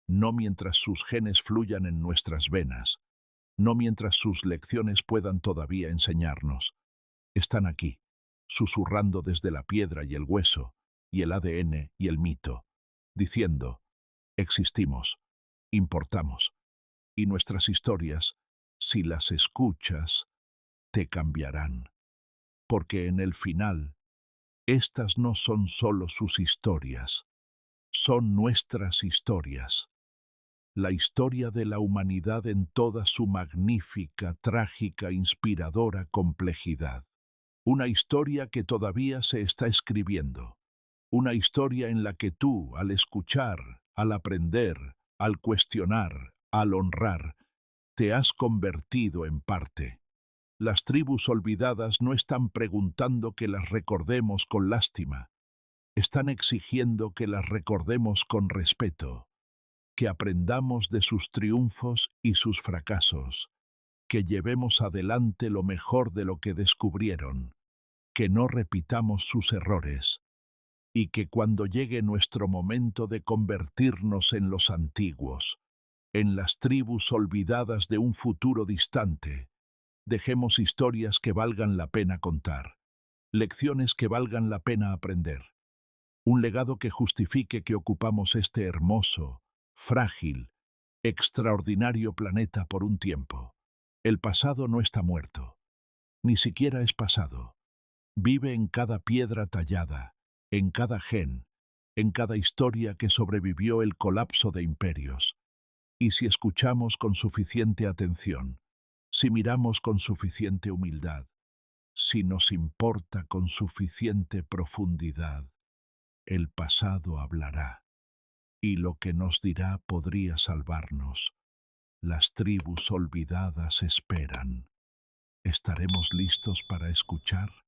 no mientras sus genes fluyan en nuestras venas, no mientras sus lecciones puedan todavía enseñarnos. Están aquí, susurrando desde la piedra y el hueso, y el ADN y el mito, diciendo, existimos, importamos, y nuestras historias, si las escuchas, te cambiarán. Porque en el final, estas no son solo sus historias, son nuestras historias. La historia de la humanidad en toda su magnífica, trágica, inspiradora complejidad. Una historia que todavía se está escribiendo. Una historia en la que tú, al escuchar, al aprender, al cuestionar, al honrar, Te has convertido en parte. Las tribus olvidadas no están preguntando que las recordemos con lástima. Están exigiendo que las recordemos con respeto, que aprendamos de sus triunfos y sus fracasos, que llevemos adelante lo mejor de lo que descubrieron, que no repitamos sus errores, y que cuando llegue nuestro momento de convertirnos en los antiguos, en las tribus olvidadas de un futuro distante, dejemos historias que valgan la pena contar, lecciones que valgan la pena aprender, un legado que justifique que ocupamos este hermoso, frágil, extraordinario planeta por un tiempo. El pasado no está muerto, ni siquiera es pasado. Vive en cada piedra tallada, en cada gen, en cada historia que sobrevivió el colapso de imperios. Y si escuchamos con suficiente atención, si miramos con suficiente humildad, si nos importa con suficiente profundidad, el pasado hablará, y lo que nos dirá podría salvarnos. Las tribus olvidadas esperan. ¿Estaremos listos para escuchar?